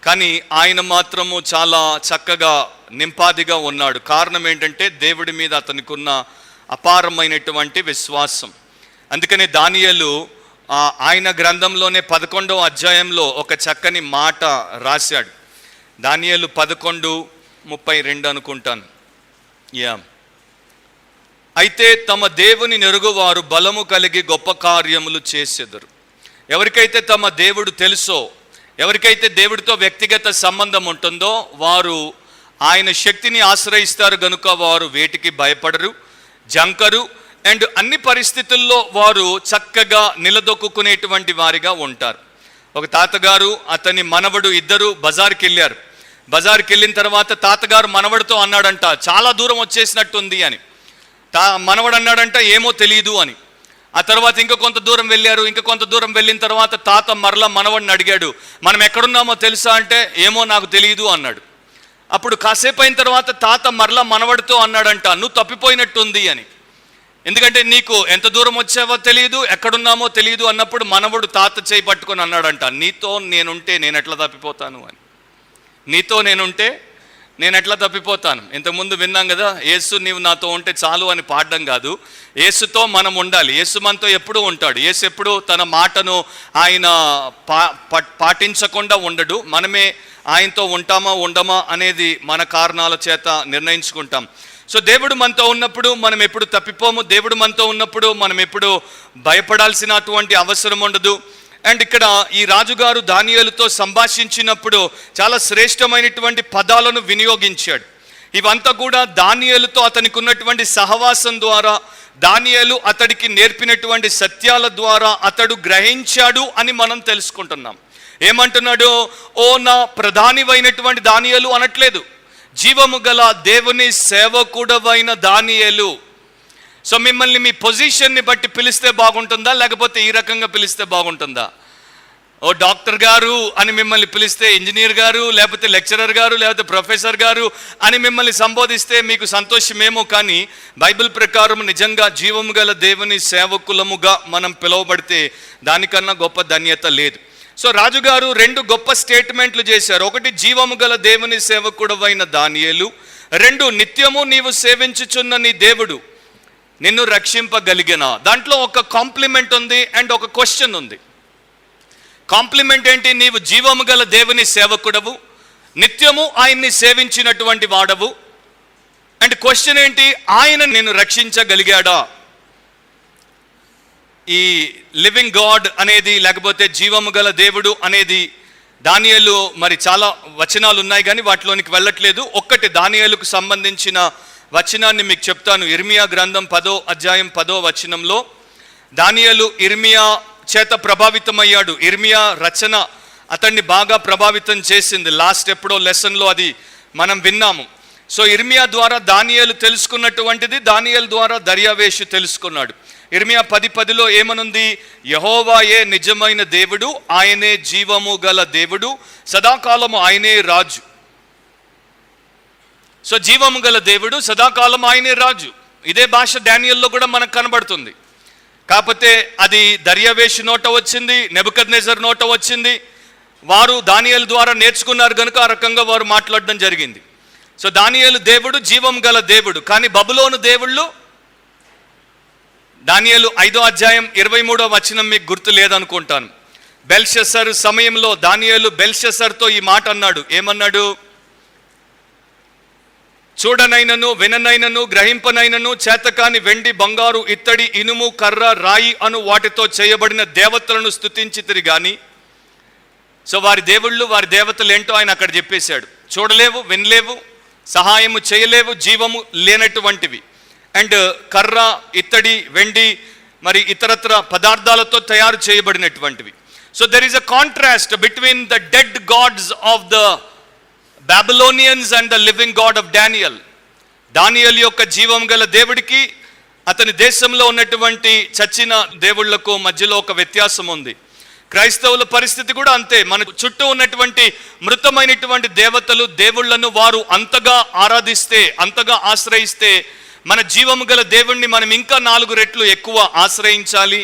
A: కానీ ఆయన మాత్రము చాలా చక్కగా నింపాదిగా ఉన్నాడు. కారణం ఏంటంటే దేవుడి మీద అతనికి ఉన్న అపారమైనటువంటి విశ్వాసం. అందుకని దానియేలు ఆయన గ్రంథంలోనే 11వ అధ్యాయంలో ఒక చక్కని మాట రాశాడు. దానియేలు 11:32 అనుకుంటాను. అయితే తమ దేవుని నెరుగువారు బలము కలిగి గొప్ప కార్యములు చేసెదరు. ఎవరికైతే తమ దేవుడు తెలుసో, ఎవరికైతే దేవుడితో వ్యక్తిగత సంబంధం ఉంటుందో వారు ఆయన శక్తిని ఆశ్రయిస్తారు గనుక వారు వేటికి భయపడరు, జంకరు అండ్ అన్ని పరిస్థితుల్లో వారు చక్కగా నిలదొక్కునేటువంటి వారిగా ఉంటారు. ఒక తాతగారు అతని మనవడు ఇద్దరు బజార్కి వెళ్ళారు. బజార్కి వెళ్ళిన తర్వాత తాతగారు మనవడితో అన్నాడంట, చాలా దూరం వచ్చేసినట్టుంది అని. మనవడు అన్నాడంట, ఏమో తెలియదు అని. ఆ తర్వాత ఇంకా కొంత దూరం వెళ్ళారు. ఇంకా కొంత దూరం వెళ్ళిన తర్వాత తాత మరలా మనవడిని అడిగాడు, మనం ఎక్కడున్నామో తెలుసా అంటే, ఏమో నాకు తెలియదు అన్నాడు. అప్పుడు కాసేపు అయిన తర్వాత తాత మరలా మనవడితో అన్నాడంట, నువ్వు తప్పిపోయినట్టుంది అని. ఎందుకంటే నీకు ఎంత దూరం వచ్చావో తెలియదు, ఎక్కడున్నామో తెలియదు అన్నప్పుడు మనవడు తాత చేయి పట్టుకొని అన్నాడంట, నీతో నేనుంటే నేను ఎట్లా తప్పిపోతాను అని. నీతో నేనుంటే నేను ఎట్లా తప్పిపోతాను. ఇంతకుముందు విన్నాం కదా, యేసు నీవు నాతో ఉంటే చాలు అని పాడడం కాదు, యేసుతో మనం ఉండాలి. యేసు మనతో ఎప్పుడూ ఉంటాడు. యేసు ఎప్పుడు తన మాటను ఆయన పాటించకుండా ఉండడు. మనమే ఆయనతో ఉంటామా ఉండమా అనేది మన కారణాల చేత నిర్ణయించుకుంటాం. సో దేవుడు మనతో ఉన్నప్పుడు మనం ఎప్పుడు తప్పిపోము. దేవుడు మనతో ఉన్నప్పుడు మనం ఎప్పుడు భయపడాల్సినటువంటి అవసరం ఉండదు. అండ్ ఇక్కడ ఈ రాజుగారు దానియేలుతో సంభాషించినప్పుడు చాలా శ్రేష్టమైనటువంటి పదాలను వినియోగించాడు. ఇవంతా కూడా దానియేలుతో అతనికి ఉన్నటువంటి సహవాసం ద్వారా, దానియేలు అతడికి నేర్పినటువంటి సత్యాల ద్వారా అతడు గ్రహించాడు అని మనం తెలుసుకుంటున్నాం. ఏమంటున్నాడు? ఓ నా ప్రధానివైనటువంటి దానియేలు అనట్లేదు, జీవము గల దేవుని సేవకుడవైన దానియేలు. సో మిమ్మల్ని మీ పొజిషన్ని బట్టి పిలిస్తే బాగుంటుందా, లేకపోతే ఈ రకంగా పిలిస్తే బాగుంటుందా? ఓ డాక్టర్ గారు అని మిమ్మల్ని పిలిస్తే, ఇంజనీర్ గారు, లేకపోతే లెక్చరర్ గారు, లేకపోతే ప్రొఫెసర్ గారు అని మిమ్మల్ని సంబోధిస్తే మీకు సంతోషమేమో, కానీ బైబిల్ ప్రకారం నిజంగా జీవము గల దేవుని సేవకులముగా మనం పిలువబడితే దానికన్నా గొప్ప ధన్యత లేదు. సో రాజుగారు 2 గొప్ప స్టేట్మెంట్లు చేశారు. ఒకటి, జీవము గల దేవుని సేవకుడవైన దానియేలు. 2, నిత్యము నీవు సేవించుచున్న నీ దేవుడు నిన్ను రక్షింపగలిగినా. దాంట్లో ఒక కాంప్లిమెంట్ ఉంది అండ్ ఒక క్వశ్చన్ ఉంది. కాంప్లిమెంట్ ఏంటి? నీవు జీవము గల దేవుని సేవకుడవు, నిత్యము ఆయన్ని సేవించినటువంటి వాడవు. అండ్ క్వశ్చన్ ఏంటి? ఆయన నిన్ను రక్షించగలిగాడా? ఈ లివింగ్ గాడ్ అనేది, లేకపోతే జీవము గల దేవుడు అనేది దానియేలు మరి చాలా వచనాలు ఉన్నాయి, కానీ వాటిలోనికి వెళ్ళట్లేదు. ఒక్కటి దానియేలుకు సంబంధించిన వచనాన్ని మీకు చెప్తాను. ఇర్మియా గ్రంథం 10వ అధ్యాయం 10వ వచనంలో దానియేలు ఇర్మియా చేత ప్రభావితమయ్యాడు. ఇర్మియా రచన అతన్ని బాగా ప్రభావితం చేసింది. లాస్ట్ ఎప్పుడో లెసన్లో అది మనం విన్నాము. సో ఇర్మియా ద్వారా దానియేలు తెలుసుకున్నటువంటిది దానియేలు ద్వారా దర్యావేషు తెలుసుకున్నాడు. ఇర్మియా 10:10లో ఏమనుంది? యెహోవాయే నిజమైన దేవుడు, ఆయనే జీవము గల దేవుడు, సదాకాలము ఆయనే రాజు. సో జీవము గల దేవుడు, సదాకాలం ఆయనే రాజు. ఇదే భాష దానియేలులో కూడా మనకు కనబడుతుంది. కాకపోతే అది దర్యావేషు నోట వచ్చింది, నెబుకద్నెజర్ నోట వచ్చింది. వారు దానియేలు ద్వారా నేర్చుకున్నారు కనుక ఆ రకంగా వారు మాట్లాడడం జరిగింది. సో దానియేలు దేవుడు, జీవం గల దేవుడు. కానీ బబులోను దేవుళ్ళు, దానియేలు 5వ అధ్యాయం 23వ వచనం మీకు గుర్తు లేదనుకుంటాను. బెల్షస్సర్ సమయంలో దానియేలు బెల్షస్సర్తో ఈ మాట అన్నాడు. ఏమన్నాడు? చూడనైనను, విననైనను, గ్రహింపనైనను చేతకాని వెండి, బంగారు, ఇత్తడి, ఇనుము, కర్ర, రాయి అను వాటితో చేయబడిన దేవతలను స్తుతించితిరి గాని. సో వారి దేవుళ్ళు, వారి దేవతలు ఏంటో ఆయన అక్కడ చెప్పేశాడు. చూడలేవు, వినలేవు, సహాయము చేయలేవు, జీవము లేనటువంటివి. అండ్ కర్ర, ఇత్తడి, వెండి, మరి ఇతరత్ర పదార్థాలతో తయారు చేయబడినటువంటివి. So there is a contrast between the dead gods of the Babylonians and the living God of Daniel. దానియేలు యొక్క జీవం గల దేవుడికి అతని దేశంలో ఉన్నటువంటి చచ్చిన దేవుళ్లకు మధ్యలో ఒక వ్యత్యాసం ఉంది. క్రైస్తవుల పరిస్థితి కూడా అంతే. మన చుట్టూ ఉన్నటువంటి మృతమైనటువంటి దేవతలు, దేవుళ్లను వారు అంతగా ఆరాధిస్తే, అంతగా ఆశ్రయిస్తే, మన జీవము గల దేవుణ్ణి మనం ఇంకా 4 రెట్లు ఎక్కువ ఆశ్రయించాలి,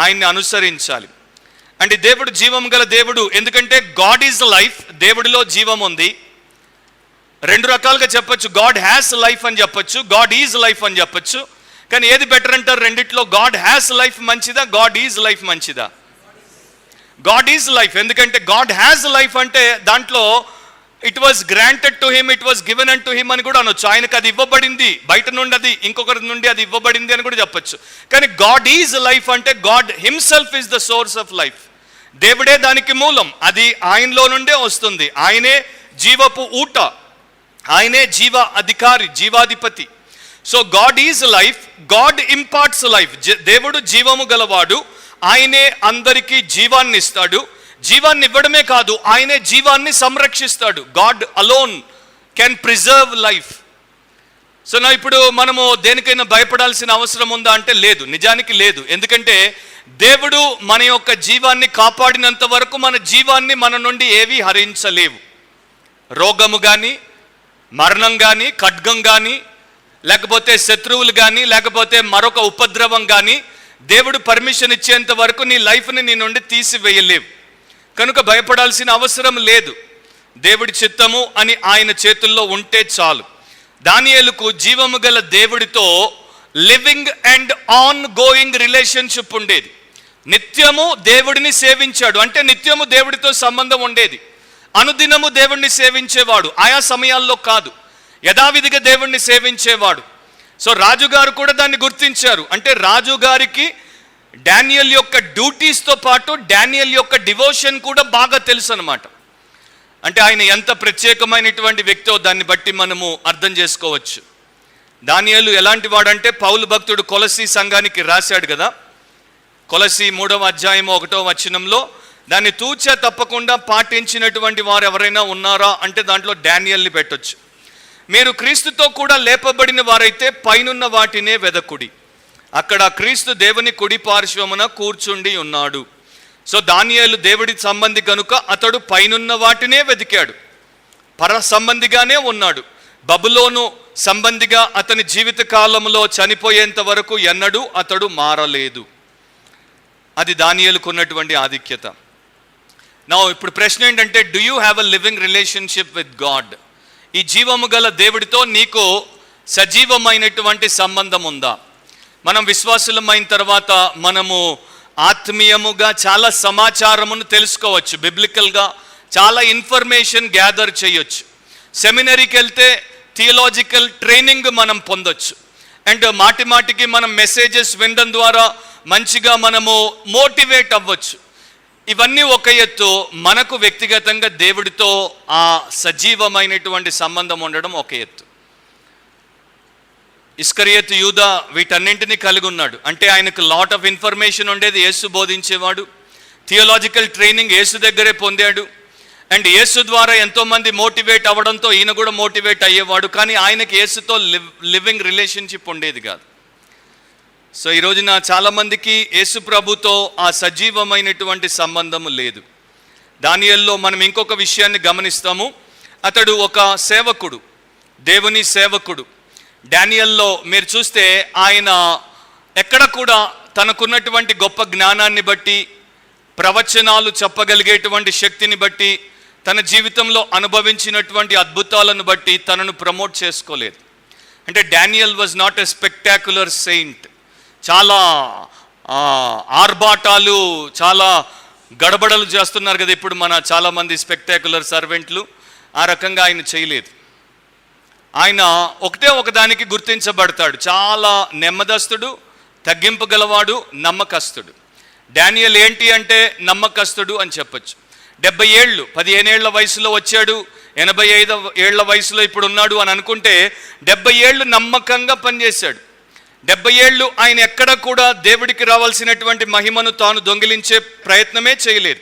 A: ఆయన్ని అనుసరించాలి. అంటే దేవుడు జీవం గల దేవుడు. ఎందుకంటే గాడ్ ఈజ్ లైఫ్, దేవుడిలో జీవం ఉంది. 2 రకాలుగా చెప్పచ్చు. గాడ్ హ్యాస్ లైఫ్ అని చెప్పచ్చు, గాడ్ ఈజ్ లైఫ్ అని చెప్పచ్చు. కానీ ఏది బెటర్ అంటారు రెండిట్లో? గాడ్ హ్యాస్ లైఫ్ మంచిదా, గాడ్ ఈజ్ లైఫ్ మంచిదా? God is life. ఎందుకంటే గాడ్ హ్యాస్ లైఫ్ అంటే దాంట్లో it was granted to him, it was given and to him అని కూడా అనొచ్చు. ఆయనకు అది ఇవ్వబడింది, బయట నుండి అది ఇంకొకరి నుండి అది ఇవ్వబడింది అని కూడా చెప్పచ్చు. కానీ గాడ్ ఈజ్ లైఫ్ అంటే God himself is the source of life. దేవుడే దానికి మూలం, అది ఆయనలో నుండే వస్తుంది. ఆయనే జీవపు ఊట, ఆయనే జీవ అధికారి, జీవాధిపతి. So God is life, God imparts life. దేవుడు జీవము గలవాడు, ఆయనే అందరికీ జీవాన్ని ఇస్తాడు. జీవాన్ని ఇవ్వడమే కాదు, ఆయనే జీవాన్ని సంరక్షిస్తాడు. God alone can preserve life. So నా ఇప్పుడు మనము దేనికైనా భయపడాల్సిన అవసరం ఉందా అంటే లేదు, నిజానికి లేదు. ఎందుకంటే దేవుడు మన యొక్క జీవాన్ని కాపాడినంత వరకు మన జీవాన్ని మన నుండి ఏవి హరించలేవు. రోగము కానీ, మరణం కానీ, ఖడ్గం కానీ, లేకపోతే శత్రువులు కానీ, లేకపోతే మరొక ఉపద్రవం కానీ దేవుడు పర్మిషన్ ఇచ్చేంత వరకు నీ లైఫ్ని నీ నుండి తీసివేయలేవు. కనుక భయపడాల్సిన అవసరం లేదు. దేవుడి చిత్తము అని ఆయన చేతుల్లో ఉంటే చాలు. దానియేలుకు జీవము గల దేవుడితో living and on going relationship ఉండేది. నిత్యము దేవుడిని సేవించాడు, అంటే నిత్యము దేవుడితో సంబంధం ఉండేది. అనుదినము దేవుణ్ణి సేవించేవాడు, ఆయా సమయాల్లో కాదు, యథావిధిగా దేవుణ్ణి సేవించేవాడు. సో రాజుగారు కూడా దాన్ని గుర్తించారు. అంటే రాజుగారికి డానియేల్ యొక్క డ్యూటీస్తో పాటు డానియేల్ యొక్క డివోషన్ కూడా బాగా తెలుసు అన్నమాట. అంటే ఆయన ఎంత ప్రత్యేకమైనటువంటి వ్యక్తో దాన్ని బట్టి మనము అర్థం చేసుకోవచ్చు. దానియేలు ఎలాంటి వాడంటే పౌలు భక్తుడు కొలసీ సంఘానికి రాశాడు కదా, కొలసీ 3వ అధ్యాయము 1వ వచనంలో, దాన్ని తూచా తప్పకుండా పాటించినటువంటి వారు ఎవరైనా ఉన్నారా అంటే దాంట్లో డానియేల్ని పెట్టొచ్చు. మీరు క్రీస్తుతో కూడా లేపబడిన వారైతే పైనున్న వాటినే వెదకుడి, అక్కడ క్రీస్తు దేవుని కుడి పార్శ్వమున కూర్చుండి ఉన్నాడు. సో దానియేలు దేవుడి సంబంధి కనుక అతడు పైనున్న వాటినే వెతికాడు, పర సంబంధిగానే ఉన్నాడు. బబులోను సంబంధిగా అతని జీవిత కాలంలో చనిపోయేంత వరకు ఎన్నడూ అతడు మారలేదు. అది దానియేలుకు ఉన్నటువంటి ఆధిక్యత. నా ఇప్పుడు ప్రశ్న ఏంటంటే, do you have a living relationship with God? ఈ జీవము గల దేవుడితో నీకు సజీవమైనటువంటి సంబంధం ఉందా? మనం విశ్వాసులమైన తర్వాత మనము ఆత్మీయముగా చాలా సమాచారమును తెలుసుకోవచ్చు, బిబ్లికల్గా చాలా ఇన్ఫర్మేషన్ గ్యాదర్ చేయొచ్చు. సెమినరీకి వెళ్తే థియలాజికల్ ట్రైనింగ్ మనం పొందొచ్చు. అండ్ మాటి మాటికి మనం మెసేజెస్ వినడం ద్వారా మంచిగా మనము మోటివేట్ అవ్వచ్చు. ఇవన్నీ ఒక ఎత్తు. మనకు వ్యక్తిగతంగా దేవుడితో ఆ సజీవమైనటువంటి సంబంధం ఉండడం ఒక ఎత్తు. ఇస్కరియోతు యూదా వీటన్నింటినీ కలిగి ఉన్నాడు. అంటే ఆయనకు లాట్ ఆఫ్ ఇన్ఫర్మేషన్ ఉండేది, యేసు బోధించేవాడు. థియోలాజికల్ ట్రైనింగ్ యేసు దగ్గరే పొందాడు. అండ్ యేసు ద్వారా ఎంతోమంది మోటివేట్ అవ్వడంతో ఈయన కూడా మోటివేట్ అయ్యేవాడు. కానీ ఆయనకి యేసుతో లివింగ్ రిలేషన్షిప్ ఉండేది కాదు. సో ఈ రోజున చాలామందికి యేసు ప్రభుతో ఆ సజీవమైనటువంటి సంబంధము లేదు. దానియేలులో మనం ఇంకొక విషయాన్ని గమనిస్తాము. అతడు ఒక సేవకుడు, దేవుని సేవకుడు. దానియేలులో మీరు చూస్తే ఆయన ఎక్కడ కూడా తనకున్నటువంటి గొప్ప జ్ఞానాన్ని బట్టి, ప్రవచనాలు చెప్పగలిగేటువంటి శక్తిని బట్టి, తన జీవితంలో అనుభవించినటువంటి అద్భుతాలను బట్టి తనను ప్రమోట్ చేసుకోలేదు. అంటే Daniel was not a spectacular Saint. చాలా ఆర్భాటాలు, చాలా గడబడలు చేస్తున్నారు కదా ఇప్పుడు మన చాలామంది స్పెక్టాక్యులర్ సర్వెంట్లు. ఆ రకంగా ఆయన చేయలేదు. ఆయన ఒకటే ఒకదానికి గుర్తించబడతాడు. చాలా నెమ్మదస్తుడు, తగ్గింపు గలవాడు, నమ్మకస్తుడు. డానియల్ ఏంటి అంటే నమ్మకస్తుడు అని చెప్పచ్చు. 70 ఏళ్ళు, 15 ఏళ్ల వయసులో వచ్చాడు, 85 ఏళ్ల వయసులో ఇప్పుడు ఉన్నాడు అని అనుకుంటే 70 ఏళ్ళు నమ్మకంగా పనిచేశాడు. 70 ఏళ్ళు ఆయన ఎక్కడ కూడా దేవుడికి రావాల్సినటువంటి మహిమను తాను దొంగిలించే ప్రయత్నమే చేయలేదు.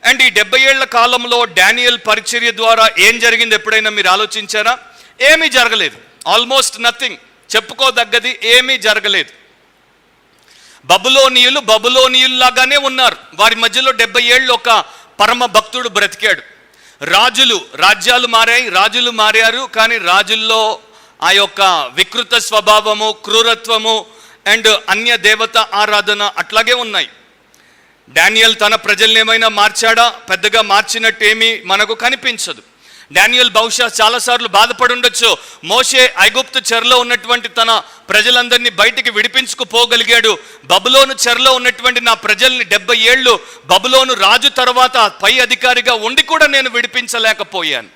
A: అండ్ ఈ 70 ఏళ్ల కాలంలో డానియల్ పరిచర్య ద్వారా ఏం జరిగింది ఎప్పుడైనా మీరు ఆలోచించారా? ఏమీ జరగలేదు. Almost nothing. చెప్పుకోదగ్గది ఏమీ జరగలేదు. బబులోనియుల్లాగానే ఉన్నారు. వారి మధ్యలో 70 ఏళ్ళు ఒక పరమ భక్తుడు బ్రతికాడు. రాజ్యాలు మారారు. కానీ రాజుల్లో ఆ యొక్క వికృత స్వభావము, క్రూరత్వము అండ్ అన్య దేవత ఆరాధన అట్లాగే ఉన్నాయి. డానియల్ తన ప్రజల్ని ఏమైనా మార్చాడా? పెద్దగా మార్చినట్టు ఏమీ మనకు కనిపించదు. డానియల్ బహుశా చాలాసార్లు బాధపడి ఉండొచ్చు. మోషే ఐగుప్తు చెరలో ఉన్నటువంటి తన ప్రజలందరినీ బయటికి విడిపించుకుపోగలిగాడు. బబులోను చెరలో ఉన్నటువంటి నా ప్రజల్ని 70 ఏళ్ళు బబులోను రాజు తర్వాత పై అధికారిగా ఉండి కూడా నేను విడిపించలేకపోయాను.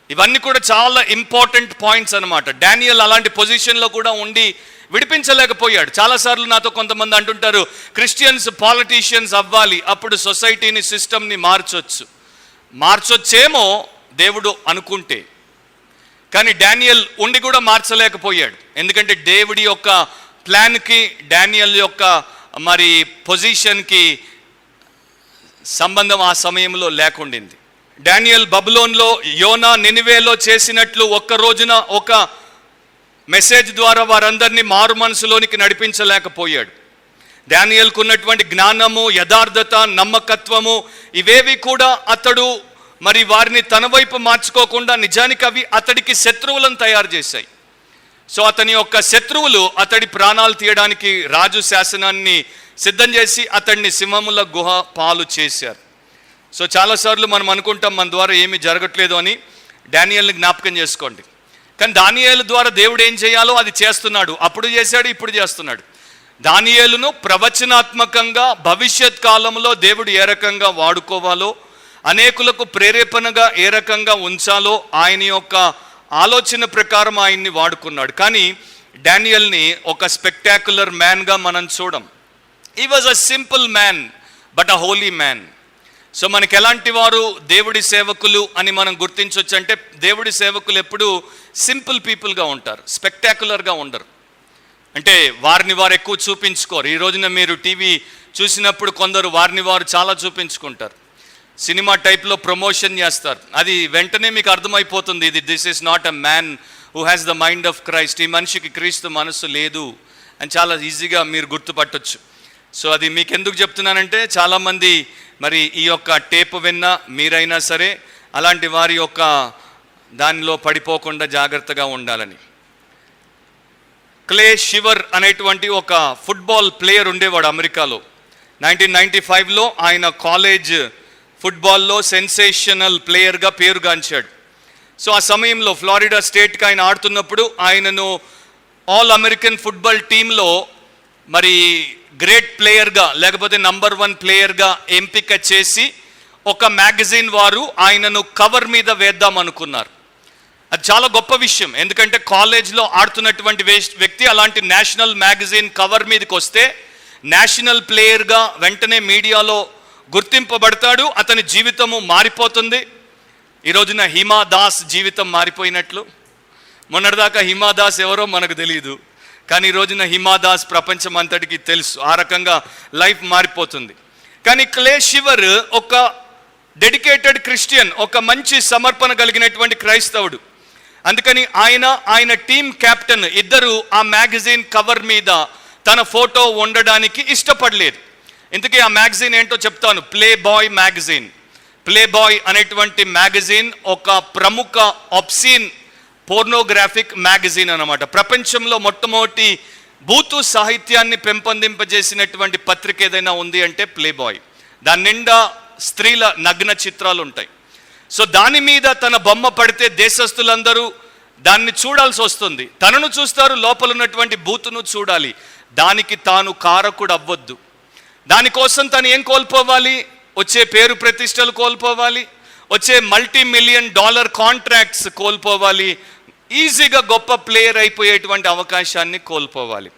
A: ఇవన్నీ కూడా చాలా ఇంపార్టెంట్ పాయింట్స్ అన్నమాట. డానియల్ అలాంటి పొజిషన్లో కూడా ఉండి విడిపించలేకపోయాడు. చాలాసార్లు నాతో కొంతమంది అంటుంటారు, క్రిస్టియన్స్ పాలిటీషియన్స్ అవ్వాలి, అప్పుడు సొసైటీని, సిస్టమ్ని మార్చొచ్చేమో దేవుడు అనుకుంటే. కానీ డానియల్ ఉండి కూడా మార్చలేకపోయాడు. ఎందుకంటే దేవుడి యొక్క ప్లాన్కి, డానియల్ యొక్క మరి పొజిషన్కి సంబంధం ఆ సమయంలో లేకుండింది. డానియల్ బబులోన్లో, యోనా నినివేలో చేసినట్లు ఒక్క రోజున ఒక మెసేజ్ ద్వారా వారందరినీ మారు మనసులోనికి నడిపించలేకపోయాడు. డానియల్కు ఉన్నటువంటి జ్ఞానము, యథార్థత, నమ్మకత్వము ఇవేవి కూడా అతడు మరి వారిని తన వైపు మార్చుకోకుండా నిజానికి అవి అతడికి శత్రువులను తయారు చేశాయి. సో అతని యొక్క శత్రువులు అతడి ప్రాణాలు తీయడానికి రాజు శాసనాన్ని సిద్ధం చేసి అతడిని సింహముల గుహ పాలు చేశారు. సో చాలాసార్లు మనం అనుకుంటాం మన ద్వారా ఏమీ జరగట్లేదు అని. డానియల్ని జ్ఞాపకం చేసుకోండి. కానీ దానియేలు ద్వారా దేవుడు ఏం చేయాలో అది చేస్తున్నాడు. అప్పుడు చేశాడు, ఇప్పుడు చేస్తున్నాడు. దానియేలును ప్రవచనాత్మకంగా భవిష్యత్ కాలంలో దేవుడు ఏ రకంగా వాడుకోవాలో, అనేకులకు ప్రేరేపణగా ఏ రకంగా ఉంచాలో ఆయన యొక్క ఆలోచన ప్రకారం ఆయన్ని వాడుకున్నాడు. కానీ డానియల్ని ఒక స్పెక్టాక్యులర్ మ్యాన్గా మనం చూడం. He was a simple man but a Holi man. So మనకి ఎలాంటి వారు దేవుడి సేవకులు అని మనం గుర్తించవచ్చు అంటే, దేవుడి సేవకులు ఎప్పుడూ సింపుల్ పీపుల్గా ఉంటారు, స్పెక్టాక్యులర్గా ఉండరు. అంటే వారిని వారు ఎక్కువ చూపించుకోరు. ఈ రోజున మీరు టీవీ చూసినప్పుడు కొందరు వారిని వారు చాలా చూపించుకుంటారు. సినిమా టైప్లో ప్రమోషన్ చేస్తారు. అది వెంటనే మీకు అర్థమైపోతుంది, this is not a man who has the mind of Christ. ఈ మనిషికి క్రీస్తు మనసు లేదు అని చాలా ఈజీగా మీరు గుర్తుపట్టొచ్చు. సో అది మీకు ఎందుకు చెప్తున్నానంటే, చాలామంది మరి ఈ యొక్క టేప్ విన్నా మీరైనా సరే అలాంటి వారి యొక్క దానిలో పడిపోకుండా జాగ్రత్తగా ఉండాలని. క్లే షివర్ అనేటువంటి ఒక ఫుట్బాల్ ప్లేయర్ ఉండేవాడు అమెరికాలో. 1995లో ఆయన కాలేజ్ ఫుట్బాల్లో సెన్సేషనల్ ప్లేయర్గా పేరుగాంచాడు. సో ఆ సమయంలో ఫ్లోరిడా స్టేట్కి ఆయన ఆడుతున్నప్పుడు ఆయనను ఆల్ అమెరికన్ ఫుట్బాల్ టీంలో మరి గ్రేట్ ప్లేయర్గా లేకపోతే నంబర్ 1 ప్లేయర్గా ఎంపిక చేసి ఒక మ్యాగజైన్ వారు ఆయనను కవర్ మీద వేద్దాం అనుకున్నారు. అది చాలా గొప్ప విషయం. ఎందుకంటే కాలేజ్లో ఆడుతున్నటువంటి వ్యక్తి అలాంటి నేషనల్ మ్యాగజైన్ కవర్ మీదకి వస్తే నేషనల్ ప్లేయర్గా వెంటనే మీడియాలో గుర్తింపబడతాడు. అతని జీవితము మారిపోతుంది. ఈ రోజున హిమా దాస్ జీవితం మారిపోయినట్లు. మొన్నటిదాకా హిమా దాస్ ఎవరో మనకు తెలియదు, కానీ ఈ రోజున హిమా దాస్ ప్రపంచం అంతటికి తెలుసు. ఆ రకంగా లైఫ్ మారిపోతుంది. కానీ క్లే షివర్ ఒక డెడికేటెడ్ క్రిస్టియన్, ఒక మంచి సమర్పణ కలిగినటువంటి క్రైస్తవుడు. అందుకని ఆయన టీమ్ కెప్టెన్ ఇద్దరు ఆ మ్యాగజైన్ కవర్ మీద తన ఫోటో ఉండడానికి ఇష్టపడలేదు. ఇందుకే ఆ మ్యాగజైన్ ఏంటో చెప్తాను. Play boy magazine. Play boy అనేటువంటి మ్యాగజైన్ ఒక ప్రముఖ ఆబ్సీన్ పోర్నోగ్రాఫిక్ మ్యాగజైన్ అన్నమాట. ప్రపంచంలో మొట్టమొదటి బూతు సాహిత్యాన్ని పెంపొందింపజేసినటువంటి పత్రిక ఏదైనా ఉంది అంటే ప్లే బాయ్. దాని నిండా స్త్రీల నగ్న చిత్రాలు ఉంటాయి. సో దాని మీద తన బొమ్మ పడితే దేశస్తులందరూ దాన్ని చూడాల్సి వస్తుంది. తనను చూస్తారు, లోపల ఉన్నటువంటి బూతును చూడాలి. దానికి తాను కారకుడు అవ్వద్దు. దానికోసం తను ఏం కోల్పోవాలి? వచ్చే పేరు ప్రతిష్టలు కోల్పోవాలి, వచ్చే $multi-million కాంట్రాక్ట్స్ కోల్పోవాలి, ఈజీగా గొప్ప ప్లేయర్ అయిపోయేటువంటి అవకాశాన్ని కోల్పోవాలి.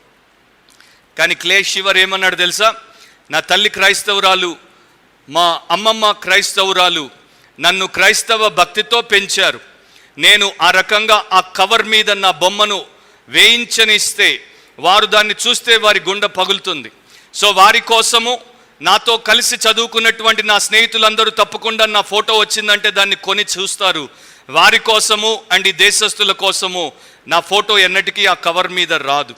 A: కానీ క్లే షివర్ ఏమన్నాడు తెలుసా? నా తల్లి క్రైస్తవురాలు, మా అమ్మమ్మ క్రైస్తవురాలు, నన్ను క్రైస్తవ భక్తితో పెంచారు. నేను ఆ రకంగా ఆ కవర్ మీద నా బొమ్మను వేయించనిస్తే వారు దాన్ని చూస్తే వారి గుండె పగులుతుంది. సో వారి కోసము, నాతో కలిసి చదువుకున్నటువంటి నా స్నేహితులందరూ తప్పకుండా నా ఫోటో వచ్చిందంటే దాన్ని కొని చూస్తారు. వారి కోసము అండ్ ఈ దేశస్తుల కోసము నా ఫోటో ఎన్నటికీ ఆ కవర్ మీద రాదు.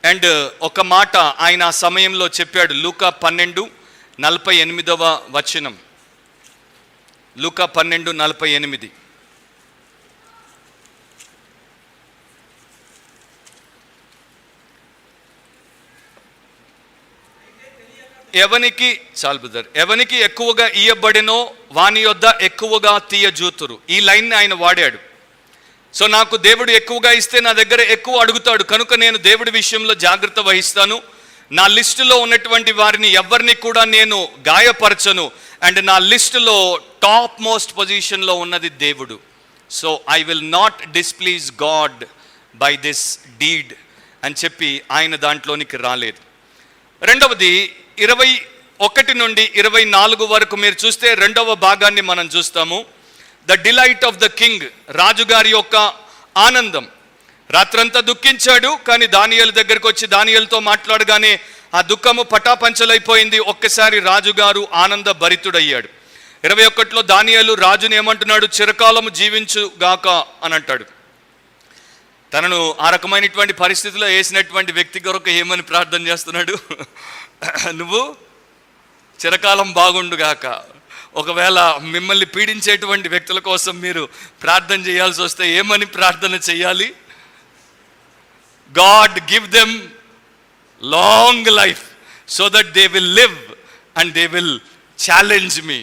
A: అండ్ ఒక మాట ఆయన ఆ సమయంలో చెప్పాడు. లూకా 12:48. లూకా 12:48. ఎవనికి ఎక్కువగా ఇయ్యబడినో వాని యొద్ద ఎక్కువగా తీయజూతురు. ఈ లైన్ని ఆయన వాడాడు. సో నాకు దేవుడు ఎక్కువగా ఇస్తే నా దగ్గర ఎక్కువ అడుగుతాడు, కనుక నేను దేవుడి విషయంలో జాగ్రత్త వహిస్తాను. నా లిస్టులో ఉన్నటువంటి వారిని ఎవరిని కూడా నేను గాయపరచను. అండ్ నా లిస్టులో టాప్ మోస్ట్ పొజిషన్లో ఉన్నది దేవుడు. So I will not displease God by this deed అని చెప్పి ఆయన దాంట్లోనికి రాలేదు. రెండవది 21 నుండి 24 వరకు మీరు చూస్తే రెండవ భాగాన్ని మనం చూస్తాము. The delight of the king, రాజుగారి యొక్క ఆనందం. రాత్రంతా దుఃఖించాడు, కానీ దానియేలు దగ్గరికి వచ్చి దానియేలుతో మాట్లాడగానే ఆ దుఃఖము పటాపంచలైపోయింది. ఒక్కసారి రాజుగారు ఆనంద భరితుడయ్యాడు. 21లో దానియేలు రాజుని ఏమంటున్నాడు? చిరకాలము జీవించుగాక అని అంటాడు. తనను ఆ రకమైనటువంటి పరిస్థితిలో వేసినటువంటి వ్యక్తి కొరకు ఏమని ప్రార్థన చేస్తున్నాడు? నువ్వు చిరకాలం బాగుండుగాక. ఒకవేళ మిమ్మల్ని పీడించేటువంటి వ్యక్తుల కోసం మీరు ప్రార్థన చేయాల్సి వస్తే ఏమని ప్రార్థన చేయాలి? God give them long life so that they will live and they will challenge me.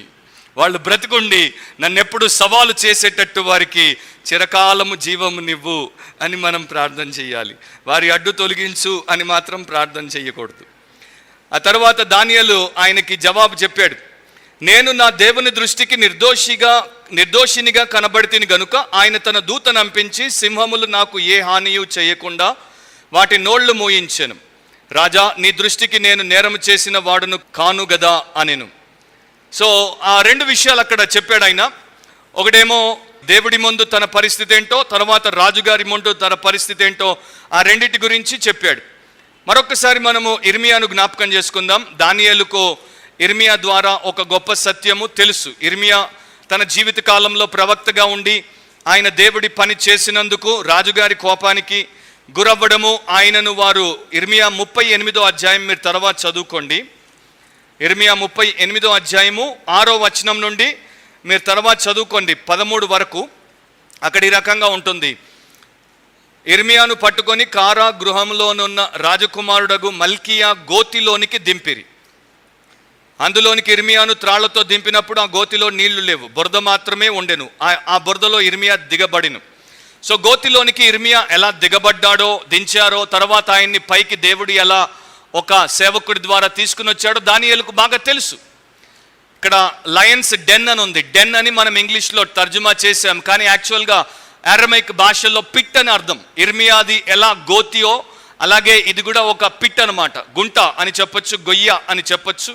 A: వాళ్ళు బ్రతికుండి నన్ను ఎప్పుడు సవాలు చేసేటట్టు వారికి చిరకాలము జీవము నివ్వు అని మనం ప్రార్థన చేయాలి. వారి అడ్డు తొలగించు అని మాత్రం ప్రార్థన చేయకూడదు. ఆ తర్వాత దానియేలు ఆయనకి జవాబు చెప్పాడు. నేను నా దేవుని దృష్టికి నిర్దోషినిగా కనబడితిని గనుక ఆయన తన దూతను పంపించి సింహములు నాకు ఏ హానియు చేయకుండా వాటి నోళ్లు మూయించెను. రాజా, నీ దృష్టికి నేను నేరము చేసిన వాడును కాను గదా అనెను. సో ఆ రెండు విషయాలు అక్కడ చెప్పాడు ఆయన. ఒకటేమో దేవుడి ముందు తన పరిస్థితి ఏంటో, తర్వాత రాజుగారి ముందు తన పరిస్థితి ఏంటో, ఆ రెండింటి గురించి చెప్పాడు. మరొకసారి మనము ఇర్మియాను జ్ఞాపకం చేసుకుందాం. దానియేలుకు ఇర్మియా ద్వారా ఒక గొప్ప సత్యము తెలుసు. ఇర్మియా తన జీవిత కాలంలో ప్రవక్తగా ఉండి ఆయన దేవుడి పని చేసినందుకు రాజుగారి కోపానికి గురవ్వడము, ఆయనను వారు ఇర్మియా 38వ అధ్యాయం మీరు తర్వాత చదువుకోండి. ఇర్మియా 38వ అధ్యాయము 6వ వచనం నుండి మీరు తర్వాత చదువుకోండి 13 వరకు. అక్కడ ఈ రకంగా ఉంటుంది. ఇర్మియాను పట్టుకొని కారాగృహంలోనున్న రాజకుమారుడగు మల్కియా గోతిలోనికి దింపిరి. అందులోనికి ఇర్మియాను త్రాళ్లతో దింపినప్పుడు ఆ గోతిలో నీళ్లు లేవు, బురద మాత్రమే ఉండెను. ఆ బురదలో ఇర్మియా దిగబడిను. సో గోతిలోనికి ఇర్మియా ఎలా దిగబడ్డాడో, దించారో, తర్వాత ఆయన్ని పైకి దేవుడు ఎలా ఒక సేవకుడి ద్వారా తీసుకుని వచ్చాడో దానియేలుకు బాగా తెలుసు. ఇక్కడ లయన్స్ డెన్ అని ఉంది. డెన్ అని మనం ఇంగ్లీష్లో తర్జుమా చేసాం, కానీ యాక్చువల్గా అరమైక్ భాషలో పిట్ అని అర్థం. ఇర్మియాది ఎలా గోతియో అలాగే ఇది కూడా ఒక పిట్ అనమాట. గుంట అని చెప్పొచ్చు, గొయ్య అని చెప్పొచ్చు.